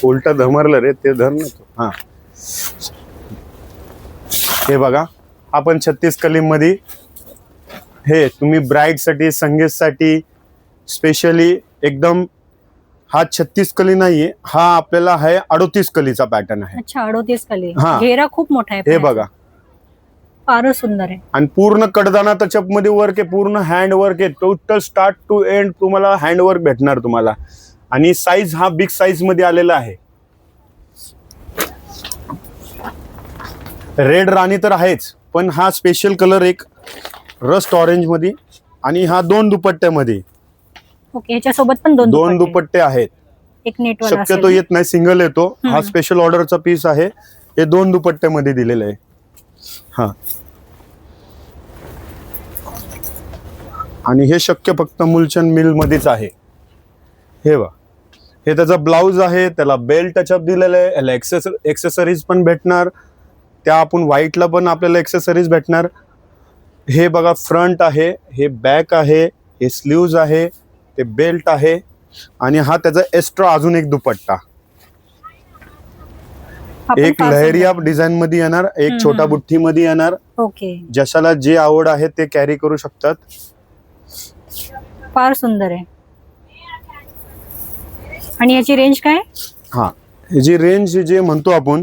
उलट धमरलं रे ते धर नव्हतं. हा, हे बघा, आपण 36 कलीम मध्ये. हे तुम्ही ब्राईड साठी, संगीतसाठी स्पेशली एकदम. हा 36 कली नाहीये, हा आपल्याला आहे 38 कलीचा पॅटर्न आहे. अच्छा, 38 कली. हा. घेरा खूप मोठा आहे. हे पण बघा, फारच सुंदर आहे. आणि पूर्ण कडदाना टचअप मध्ये वर्क आहे, पूर्ण हँड वर्क आहे. टोटल स्टार्ट टू एंड तुम्हाला हँड वर्क भेटणार तुम्हाला. आणि साईज हा बिग साईज मध्ये आलेला आहे. रेड राणी तर आहेच, पण हा स्पेशल कलर एक रस्ट ऑरेंज मध्ये. आणि हा 2 दुपट्ट्यामध्ये. ओके, ह्याच्यासोबत पण दोन दुपट्टे आहेत. एक नेटवाला शक्यतो येत नाही, सिंगल येतो. हा स्पेशल ऑर्डरचा पीस आहे. हे 2 दुपट्ट्यामध्ये दिलेलं आहे. हा, आणि हे शक्य फक्त मुलचंद मिल मध्येच आहे. हे बघा, हे त्याचा ब्लाउज आहे. त्याला बेल्ट टचअप दिलेलं आहे. याला एक्सेसरीज पण भेटणार. त्या आपण व्हाईटला पण आपल्याला एक्सेसरीज भेटणार. हे बघा, फ्रंट आहे, हे बॅक आहे, हे स्लीव्ज आहे, ते बेल्ट आहे. आणि हा त्याचा एक्स्ट्रा अजून एक दुपट्टा. एक लहरिया डिझाईन मध्ये येणार, एक छोटा बुट्टी मध्ये येणार. ओके, ज्याला जे आवड आहे ते कॅरी करू शकतात. फार सुंदर आहे. आणि याची रेंज काय? हा, जी रेंज जे म्हणतो आपण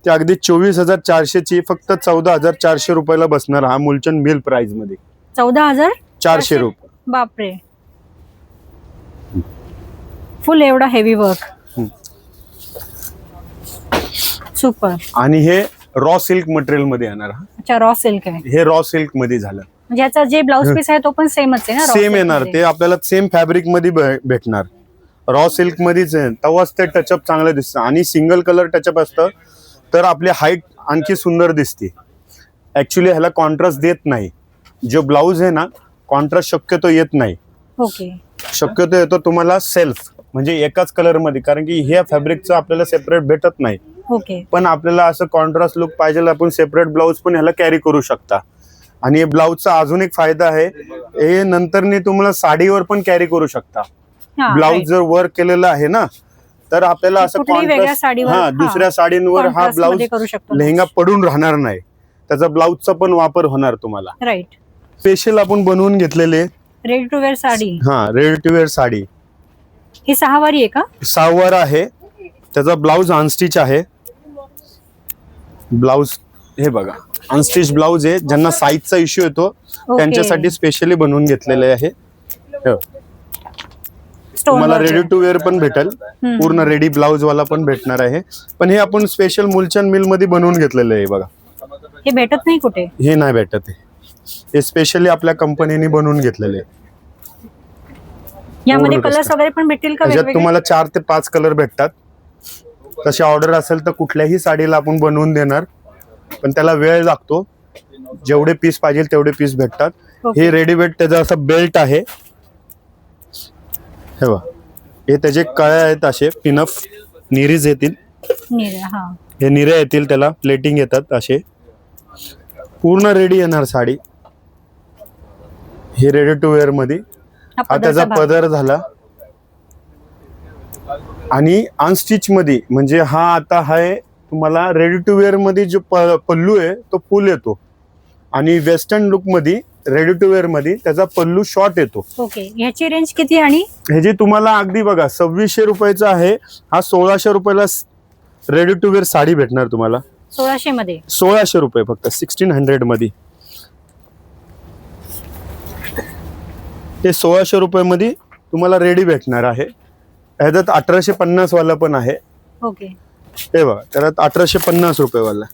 ते अगदी 24,400 ची फक्त 14,400 रुपयाला बसणार. हा मुलचंद मिल प्राइस मध्ये 14,400 रुपये. बापरे, फुल एवढा हेवी वर्क. सुपर. आणि हे रॉ सिल्क मटेरियल मध्ये येणार. अच्छा, रॉ सिल्क आहे. हे रॉ सिल्क मध्ये झालं. म्हणजे याचा जे ब्लाउज पीस आहे तो पण सेमच आहे ना? raw सेम silk येणार. मध्ये. ते आपल्याला सेम फॅब्रिक मध्ये भेटणार. रॉ सिल्क मध्येच आहे, तेव्हाच ते टचअप चांगलं दिसतं. आणि सिंगल कलर टचअप असतं तर आपली हाईट आणखी सुंदर दिसते. ऍक्च्युली ह्याला कॉन्ट्रास्ट देत नाही. जो ब्लाउज आहे ना, कॉन्ट्रास्ट शक्यतो येत नाही. ओके, शक्यतो येतो तुम्हाला सेल्फ. म्हणजे एकाच कलर मध्ये, कारण की ह्या फॅब्रिकचं आपल्याला सेपरेट भेटत नाही. ओके. पण आपल्याला असं कॉन्ट्रास्ट लुक पाहिजे, आपण सेपरेट ब्लाऊज पण ह्याला कॅरी करू शकता. आणि हे ब्लाऊजचा अजून एक फायदा आहे, हे नंतरनी तुम्हाला साडीवर पण कॅरी करू शकता. हा, ब्लाऊज right. जर वर्क केलेलं आहे ना, तर आपल्याला असं कुठल्याही वेगळ्या साडीवर, हा दुसऱ्या साडींवर हा contrast ब्लाऊज मध्ये करू शकतो. लेहंगा पडून राहणार नाही, त्याचा ब्लाऊजचा पण वापर होणार तुम्हाला. राईट. स्पेशल आपण बनवून घेतलेले रेडी टू वेअर साडी. हा रेडी टू वेअर साडी. ही 6 वारी आहे का? 6 वर आहे. त्याचा ब्लाऊज अनस्टिच आहे. ब्लाऊज हे बघा अनस्टिच ब्लाऊज आहे. ज्यांना साईजचा इश्यू येतो त्यांच्यासाठी स्पेशली बनवून घेतलेले आहे. तुम्हाला रेडी टू वेअर पण भेटेल, पूर्ण रेडी ब्लाऊज वाला पण भेटणार आहे. पण हे आपण स्पेशल मुलचंद मिल मध्ये बनवून घेतलेलं आहे बघा. हे भेटत नाही कुठे? हे नाही भेटत आहे. हे स्पेशली आपल्या कंपनीने बनवून घेतलेले आहे. यामध्ये कलर्स वगैरे पण भेटतील का? त्याच्यात तुम्हाला 4 ते 5 कलर भेटतात. तशी ऑर्डर असेल तर कुठल्याही साडीला आपण बनवून देणार, पण त्याला वेळ लागतो. जेवढे पीस पाहिजे तेवढे पीस भेटतात. हे रेडीमेड त्याचा असं बेल्ट आहे. हे बघा, हे त्याचे कळ्या आहेत, असे पिनफ निरीज येतील. हे निऱ्या येतील, त्याला प्लेटिंग येतात असे. पूर्ण रेडी येणार साडी. हे रेडी टू वेअर मध्ये. हा त्याचा पदर झाला. आणि अनस्टिच मध्ये म्हणजे हा आता आहे तुम्हाला रेडी टू वेअर मध्ये जो पल्लू आहे तो फुल येतो. आणि वेस्टर्न लुक मध्ये रेडी टू वेअर मध्ये त्याचा पल्लू शॉर्ट येतो. ओके. ह्याची रेंज किती? आणि ह्याची तुम्हाला अगदी बघा 2600 रुपयाचा आहे. हा 1600 रुपयाला रेडी टू वेअर साडी भेटणार तुम्हाला. 1600 मध्ये? 1600 रुपये फक्त, 1600 मध्ये. हे 1600 रुपये मध्ये तुम्हाला रेडी भेटणार आहे. ह्याच्यात 1850 वाला पण आहे. ओके. हे बघा, त्याच्यात 1850 रुपये वाला.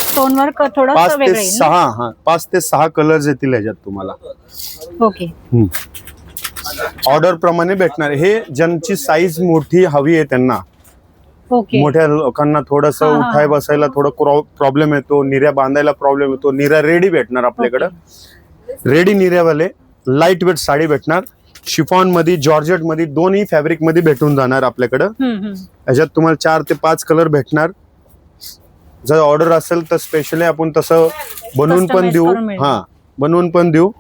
स्टोन वर्क थोडं 5 ते 6 कलर्स येतील ह्याच्यात तुम्हाला. ओके. ऑर्डर प्रमाणे भेटणार. हे ज्यांची साईज मोठी हवी आहे त्यांना, ओके, मोठ्या लोकांना थोडस उठाय बसायला थोडं प्रॉब्लेम येतो, निर्या बांधायला प्रॉब्लेम येतो, निर्या रेडी भेटणार आपल्याकडं. रेडी निर्यावाले लाईट वेट साडी भेटणार. शिफॉन मध्ये, जॉर्जेट मध्ये, दोन्ही फॅब्रिक मध्ये भेटून जाणार आपल्याकडं. ह्याच्यात तुम्हाला 4 ते 5 कलर भेटणार. जर ऑर्डर असेल तर स्पेशली आपण तसं बनवून पण देऊ. हा, बनवून पण देऊ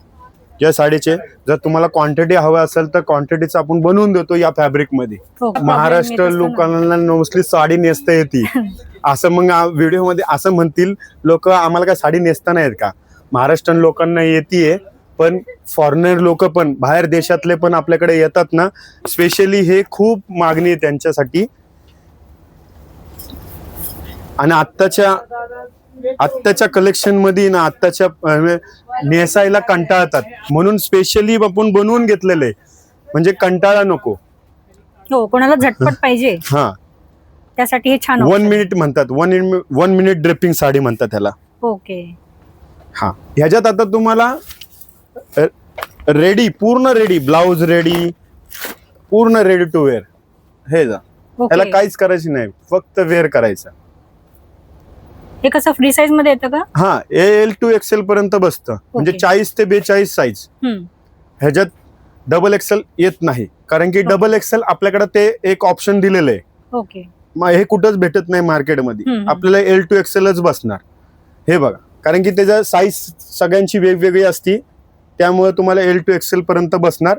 या साडीचे. जर तुम्हाला क्वांटिटी हवी असेल तर क्वांटिटीचं आपण बनवून देतो या फॅब्रिक मध्ये. महाराष्ट्र लोकांना मोस्टली साडी नेसता येते. असं मग व्हिडिओ मध्ये असं म्हणतील लोक, आम्हाला काय साडी नेसता नाहीत का? महाराष्ट्रीयन लोकांना येते, पण फॉरेनर लोक पण, बाहेर देशातले पण आपल्याकडे येतात ना. स्पेशली हे खूप मागणी आहे त्यांच्यासाठी. आणि आत्ताच्या कलेक्शन मध्ये ना, आत्ताच्या नेसायला कंटाळतात, म्हणून स्पेशली आपण बनवून घेतलेलं आहे, म्हणजे कंटाळा नको. हो, कोणाला झटपट पाहिजे हा, त्यासाठी हे छान. 1 मिनिट म्हणतात, 1 मिनिट ड्रेपिंग साडी म्हणतात ह्याला. ओके. हा, ह्याच्यात आता तुम्हाला रेडी, पूर्ण रेडी ब्लाऊज रेडी, पूर्ण रेडी टू वेअर. हे जा, ह्याला काहीच करायचं नाही, फक्त वेअर करायचं. हे कसं फ्री साईज मध्ये येतं का? हा, L to XL पर्यंत बसतं. म्हणजे 40 ते 42 साईज. ह्याच्यात डबल एक्सेल येत नाही, कारण की डबल एक्सेल आपल्याकडे ते एक ऑप्शन दिलेलं आहे. ओके. मग हे कुठंच भेटत नाही मार्केटमध्ये. आपल्याला L to XL च बसणार. हे बघा, कारण की त्याच्या साईज सगळ्यांची वेगवेगळी असती, त्यामुळे तुम्हाला L to XL पर्यंत बसणार.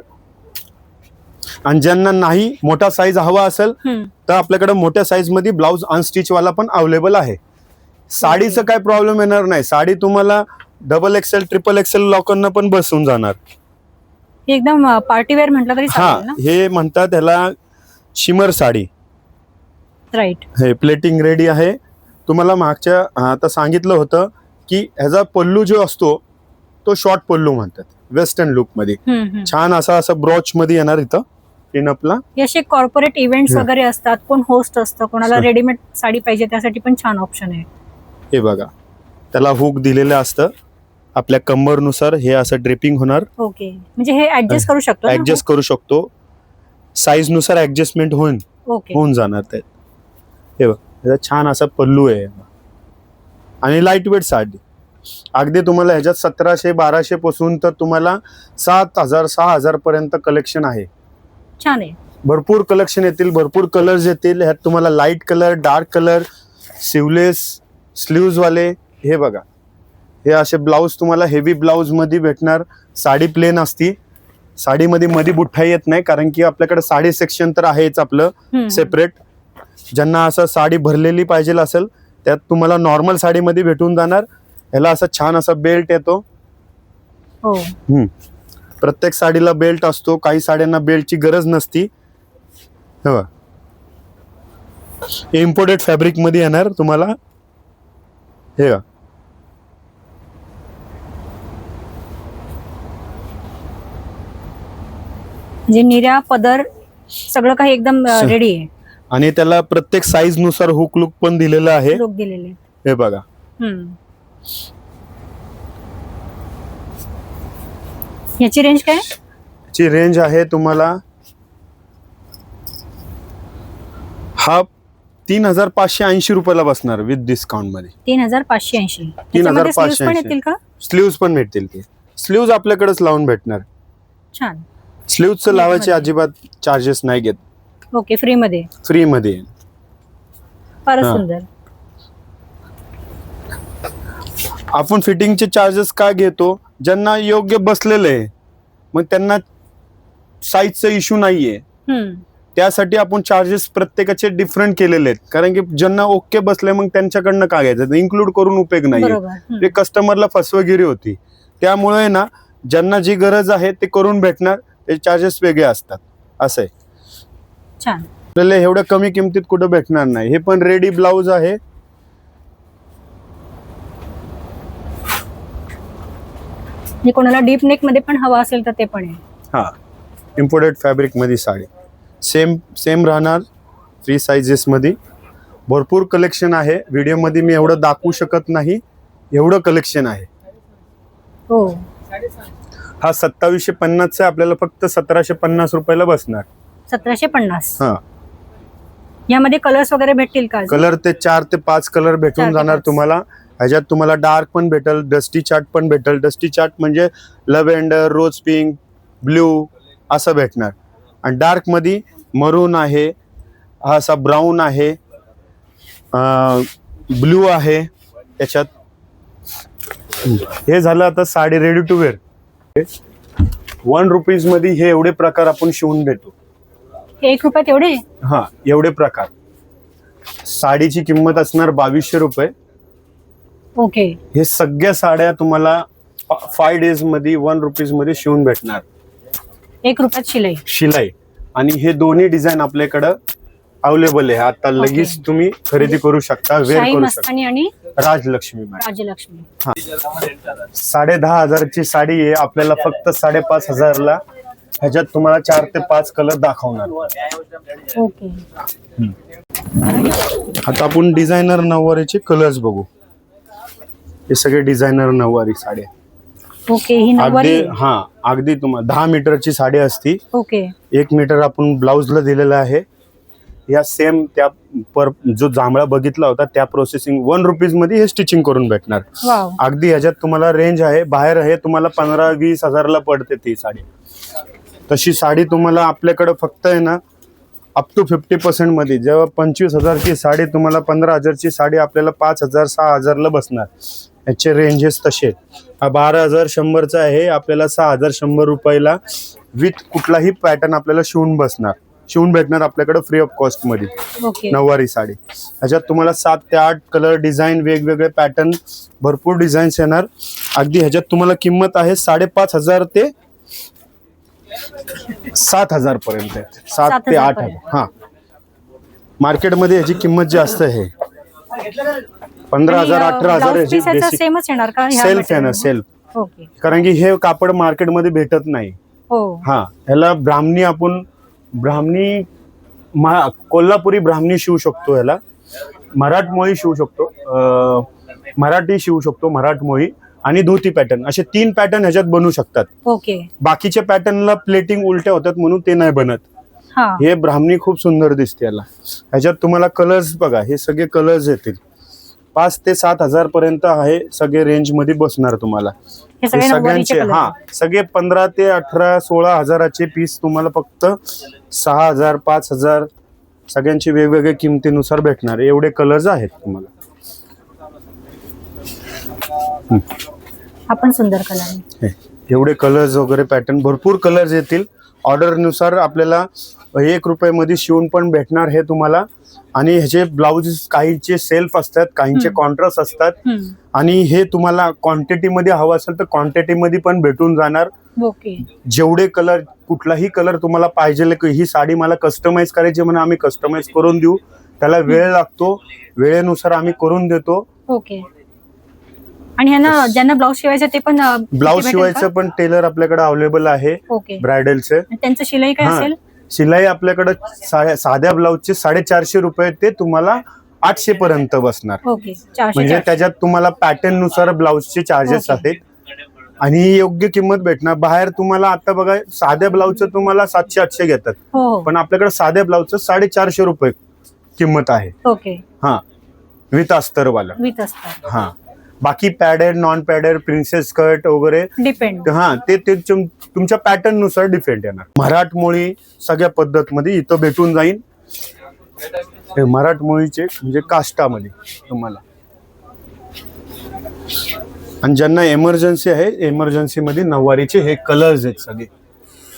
आणि ज्यांना नाही मोठा साईज हवा असेल तर आपल्याकडे मोठ्या साईज मध्ये ब्लाऊज अनस्टिच वाला पण अवेलेबल आहे. साडीचं काय प्रॉब्लेम येणार नाही. साडी तुम्हाला डबल एक्सेल, ट्रिपल एक्सेल लोकांना पण बसून जाणार. एकदम पार्टीवेअर म्हटलं तरी चालेल ना? हे म्हणतात ह्याला शिमर साडी. राईट. हे प्लेटिंग रेडी आहे. तुम्हाला मागच्या आता सांगितलं होतं की ह्याचा पल्लू जो असतो तो शॉर्ट पल्लू म्हणतात वेस्टर्न लुक मध्ये. छान असा ब्रॉच मध्ये येणार इथं पिनअपला. असे कॉर्पोरेट इव्हेंट्स वगैरे असतात, कोण होस्ट असतं, कोणाला रेडीमेड साडी पाहिजे त्यासाठी पण छान ऑप्शन आहे. हे बघा, त्याला हुक दिलेलं असतं आपल्या कंबरनुसार. हे असं ड्रेपिंग होणार. ओके. म्हणजे हे ऍडजस्ट करू शकतो? ऍडजस्ट करू शकतो, साईज नुसार ऍडजस्टमेंट होऊन जाणार ते. हे बघा, छान असा पल्लू आहे आणि लाईट वेट साडी. अगदी तुम्हाला ह्याच्यात 1700-1200 पासून तर तुम्हाला 7,000-6,000 पर्यंत कलेक्शन आहे. छान आहे. भरपूर कलेक्शन येतील, भरपूर कलर्स येतील. ह्यात तुम्हाला light colour, dark colour, sleeveless, sleeves वाले. हे बघा, हे असे ब्लाऊज तुम्हाला हेवी ब्लाऊज मध्ये भेटणार. साडी प्लेन असती, साडीमध्ये मध्ये बुठ्ठा येत नाही, कारण की आपल्याकडे साडी सेक्शन तर आहेच आपलं सेपरेट. ज्यांना असं साडी भरलेली पाहिजे असेल त्यात तुम्हाला नॉर्मल साडीमध्ये भेटून जाणार. ह्याला असं छान असा बेल्ट येतो. हो, प्रत्येक साडीला बेल्ट असतो, काही साड्यांना बेल्टची गरज नसती. इम्पोर्टेड फॅब्रिक मध्ये येणार तुम्हाला. हे बघा, म्हणजे निर्या पदर सगळं काही एकदम रेडी आहे. आणि त्याला प्रत्येक साईज नुसार हुक लुक पण दिलेलं आहे. लुक दिलेले. हे बघा, याची रेंज काय? ची रेंज आहे तुम्हाला हा 3,580 रुपयाला बसणार विथ डिस्काउंट मध्ये. 3,580. 3,580 पण येतील का? स्लीव्ज पण भेटतील. ते स्लीव्ज आपल्याकडेच लावून भेटणार. छान. स्लीव्ज लावायचे अजिबात चार्जेस नाही घेत. ओके, फ्री मध्ये. फ्री मध्ये. फारच सुंदर. आपण फिटिंगचे चार्जेस का घेतो? ज्यांना योग्य बसलेलं आहे, मग त्यांना साईजचा इश्यू नाहीये, त्यासाठी आपण चार्जेस प्रत्येकाचे डिफरंट केलेले आहेत. कारण की ज्यांना ओके बसले मग त्यांच्याकडनं का घ्यायचं? इन्क्लूड करून उपयोग नाही. ते कस्टमरला फसवगिरी होती. त्यामुळे ना, ज्यांना जी गरज आहे ते करून भेटणार. ते चार्जेस वेगळे असतात. असं आहे. छान. आपल्याला एवढ्या कमी किमतीत कुठं भेटणार नाही. हे पण रेडी ब्लाऊज आहे. कोणाला डीप नेक मध्ये पण हवा असेल तर ते पण आहे. हा, इम्पोर्टेड फॅब्रिक मध्ये साडी सेम राहणार. 3 साइजेस मध्ये भरपूर कलेक्शन आहे. व्हिडिओ मध्ये मी एवढं दाखवू शकत नाही, एवढं कलेक्शन आहे. हो, हा 2750 चा आपल्याला फक्त 1750 रुपयाला बसणार. 1750. हा, यामध्ये कलर्स वगैरे भेटतील का? कलर ते 4 ते 5 कलर भेटून जाणार तुम्हाला. ह्याच्यात तुम्हाला डार्क पण भेटल, डस्टी चार्ट पण भेटल. डस्टी चार्ट म्हणजे लव्हेंडर, रोज पिंक, ब्ल्यू असं भेटणार. आणि डार्क मध्ये मरून आहे, हा असा ब्राऊन आहे, ब्ल्यू आहे त्याच्यात. हे झालं आता sari ready to wear. 1 rupees मध्ये हे एवढे प्रकार आपण शिवून देतो. 1 रुपयात एवढे? हा, एवढे प्रकार. साडीची किंमत असणार 2200 रुपये. ओके. हे सगळ्या साड्या तुम्हाला 5 डेज मध्ये 1 रुपीज मध्ये शिवून भेटणार. 1 रुपयात शिलाई. आणि हे दोन्ही डिझाइन आपल्याकडे अवेलेबल आहे. आता लगेच तुम्ही खरेदी करू शकता, वेअर करू शकता. आणि राजलक्ष्मी. 10,500 ची साडी आहे, आपल्याला फक्त 5,500 ला. ह्याच्यात तुम्हाला 4 ते 5 कलर दाखवणार. ओके. आता आपण डिझायनर नऊवारीचे कलर्स बघू. हे सगळे डिझायनर नऊवारी साड्या. ओके. ही नऊवारी. अगदी तुम्हाला 10 मीटरची साडी असती. ओके. 1 मीटर आपण ब्लाउजला दिलेला आहे. या सेम त्या जो जांभळा बघितला होता त्या प्रोसेसिंग 1 रुपीज मध्ये हे स्टिचिंग करून भेटणार. अगदी ह्याच्यात तुम्हाला रेंज आहे, बाहेर आहे तुम्हाला 15-20 हजारला पडते ती साडी. तशी साडी तुम्हाला आपल्याकडे फक्त आहे ना अप टू 50% मध्ये. जेव्हा 25,000ची साडी तुम्हाला 15,000ची साडी आपल्याला 5,000-6,000 ला बसणार. याचे रेंजेस तसे. हा 12,100चा आहे, आपल्याला 6,100 रुपयाला विथ कुठलाही पॅटर्न आपल्याला शिवून भेटणार आपल्याकडे फ्री ऑफ कॉस्ट मध्ये. नऊवारी साडी. ह्याच्यात तुम्हाला 7 ते 8 कलर डिझाईन, वेगवेगळे पॅटर्न, भरपूर डिझाईन्स येणार. अगदी ह्याच्यात तुम्हाला किंमत आहे 5,500 ते 7,000 पर्यंत. 7 ते 8. हा, मार्केटमध्ये याची किंमत जास्त आहे. 15,000, 18,000 याची बेसिक. सेल्फ आहे ना, सेल्फ. कारण की हे कापड मार्केटमध्ये भेटत नाही. हा, ह्याला कोल्हापुरी ब्राह्मणी शिवू शकतो. ह्याला मराठमोळी शिवू शकतो, मराठी शिवू शकतो, मराठमोळी आणि धोती पॅटर्न, असे 3 पॅटर्न ह्याच्यात बनवू शकतात. ओके. बाकीच्या पॅटर्नला प्लेटिंग उलट्या होतात म्हणून ते नाही बनत. हे ब्राह्मणी खूप सुंदर दिसते. याला ह्याच्यात तुम्हाला कलर्स बघा, हे सगळे कलर्स येतील. 5 ते 7,000 पर्यंत आहे, सगळे रेंज मध्ये बसणार तुम्हाला. हे सगळे नऊवारीचे सगळ्यांचे कलर सगळे 15 ते 18 16 हजाराचे पीस तुम्हाला फक्त 6,000 5,000 सगळ्यांची वेगवेगळ्या किमतीनुसार भेटणार. एवढे कलर्स आहेत तुम्हाला. आपण सुंदर कलर एवढे कलर्स वगैरे पॅटर्न भरपूर कलर्स येतील. ऑर्डर नुसार आपल्याला 1 रुपयामध्ये शिवून पण भेटणार हे तुम्हाला. आणि ह्याचे ब्लाउज काहींचे सेल्फ असतात, काहींचे कॉन्ट्रास्ट असतात. आणि हे तुम्हाला क्वांटिटी मध्ये हवं असेल तर क्वांटिटी मध्ये पण भेटून जाणार. ओके. जेवढे कलर, कुठलाही कलर तुम्हाला पाहिजे, ही साडी मला कस्टमाइज करायची म्हणून आम्ही कस्टमाइज करून देऊ. त्याला वेळ लागतो, वेळेनुसार आम्ही करून देतो. ओके. आणि ह्यांना ज्यांना ब्लाऊज शिवायचं ते पण ब्लाऊज शिवायचं पण टेलर आपल्याकडे अवेलेबल आहे. ओके. ब्रायडलचे. त्यांचं शिलाई काय असेल? शिलाई आपल्याकडे साध्या ब्लाऊजचे 450 रुपये ते तुम्हाला 800 पर्यंत बसणार. ओके. 400. म्हणजे त्याच्यात तुम्हाला पॅटर्न नुसार ब्लाऊजचे चार्जेस आहेत आणि योग्य किंमत भेटणार. बाहेर तुम्हाला आता बघा साध्या ब्लाऊजचं तुम्हाला 700-800 घेतात, हो. पण आपल्याकडे साध्या ब्लाऊजचं 450 रुपये किंमत आहे. ओके. हा, विथ अस्तरवाला. विथ असतात. हा, बाकी padded non padded princess cut वगैरे डिपेंड. हा, ते तुमच्या पॅटर्न नुसार डिपेंड येणार. मराठमोळी सगळ्या पद्धत मध्ये इथं भेटून जाईल. हे मराठमोळीचे म्हणजे काष्टामध्ये तुम्हाला. आणि ज्यांना एमर्जन्सी आहे, एमर्जन्सी मध्ये नऊवारीचे हे कलर्स आहेत सगळे.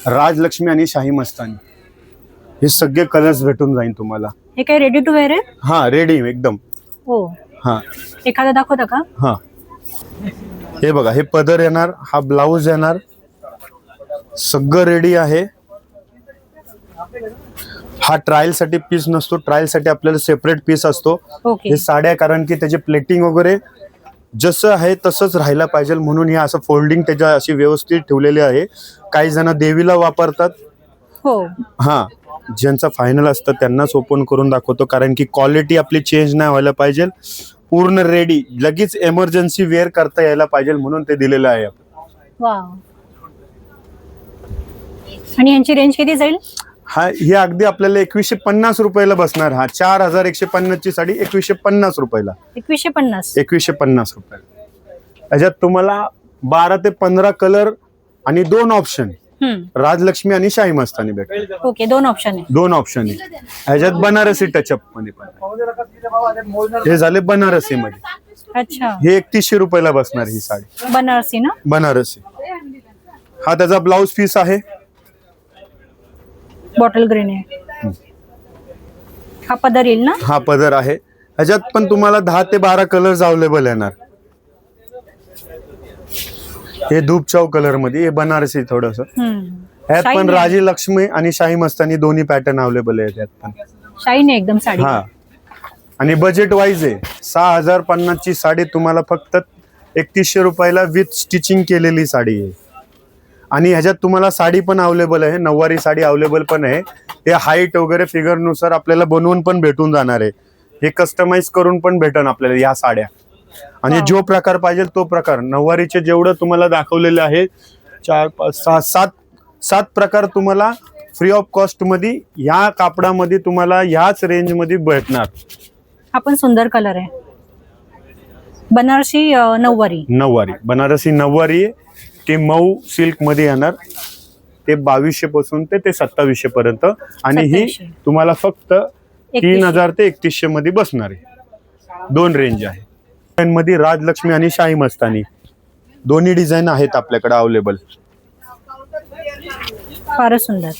राजलक्ष्मी आणि शाही मस्तानी हे सगळे कलर्स भेटून जाईल तुम्हाला. हे काय रेडी टू वेअर आहे? हा, रेडी एकदम. हो. हा, एखादा दाखवता का? हा, हे बघा, हे पदर येणार, हा ब्लाऊज येणार, सगळं रेडी आहे. हा ट्रायल साठी पीस नसतो, ट्रायल साठी आपल्याला सेपरेट पीस असतो. ओके. हे साड्या कारण की त्याचे प्लेटिंग वगैरे जसं आहे तसंच राहायला पाहिजे म्हणून हे असं फोल्डिंग त्याच्या अशी व्यवस्थित ठेवलेली आहे. काही जण देवीला वापरतात. हो. हा, ज्यांचा फायनल असतं त्यांनाच ओपन करून दाखवतो कारण की क्वालिटी आपली चेंज नाही व्हायला पाहिजे. पूर्ण रेडी, लगेच एमर्जन्सी वेअर करता यायला पाहिजे म्हणून ते दिलेलं आहे. वाव. आणि यांची रेंज किती जाईल? हा, हे अगदी आपल्याला 2150 रुपयाला बसणार. हा 4150 ची साडी 2150 रुपयाला. 2150. 2150 रुपयाला. याच्यात तुम्हाला 12 ते 15 कलर आणि 2 ऑप्शन, राजलक्ष्मी आणि शाही मस्तानी भेटतील. ओके. 2 ऑप्शन आहे. 2 ऑप्शन आहे. ह्याच्यात बनारसी टचअप मध्ये पण. हे झाले बनारसी मध्ये. अच्छा. हे 3100 रुपयाला बसणार ही साडी. बनारसी ना? बनारसी. हा त्याचा ब्लाउज पीस आहे. बॉटल ग्रीन आहे. हा पदर येईल ना? हा पदर आहे. ह्याच्यात पण तुम्हाला 10 ते 12 कलर्स अवेलेबल येणार. हे धूपचाव कलर मध्ये, हे बनारसी थोडस. ह्यात पण राजी लक्ष्मी आणि शाही मस्तानी दोन्ही पॅटर्न अवेलेबल आहेत यात पण. शाईन आहे एकदम साडी. हा, आणि बजेट वाईज आहे. 6050 ची साडी तुम्हाला फक्त 3100 रुपयाला विथ स्टिचिंग केलेली साडी आहे. आणि ह्याच्यात तुम्हाला साडी पण अवेलेबल आहे, नऊवारी साडी अवेलेबल पण आहे. हे हाईट वगैरे फिगर नुसार आपल्याला बनवून पण भेटून जाणार आहे. हे कस्टमाइज करून पण भेटन आपल्याला ह्या साड्या. आणि जो प्रकार पाहिजे तो प्रकार, नऊवारीचे जेवढं तुम्हाला दाखवलेले आहे 4 5 6 7 प्रकार तुम्हाला फ्री ऑफ कॉस्ट मध्ये ह्या कापडामध्ये तुम्हाला ह्याच रेंज मध्ये भेटणार. हा पण सुंदर कलर आहे. बनारसी नऊवारी. नऊवारी, बनारसी नऊवारी आहे. ते मऊ सिल्क मध्ये येणार. ते 2200 पासून ते 2700 पर्यंत. आणि ही 2700. तुम्हाला फक्त 3100. 3000 ते 3100 मध्ये बसणार आहे. 2 रेंज आहे. मध्ये राजलक्ष्मी आणि शाही मस्तानी दोन्ही डिझाईन आहेत आपल्याकडे अवेलेबल. फारच सुंदर.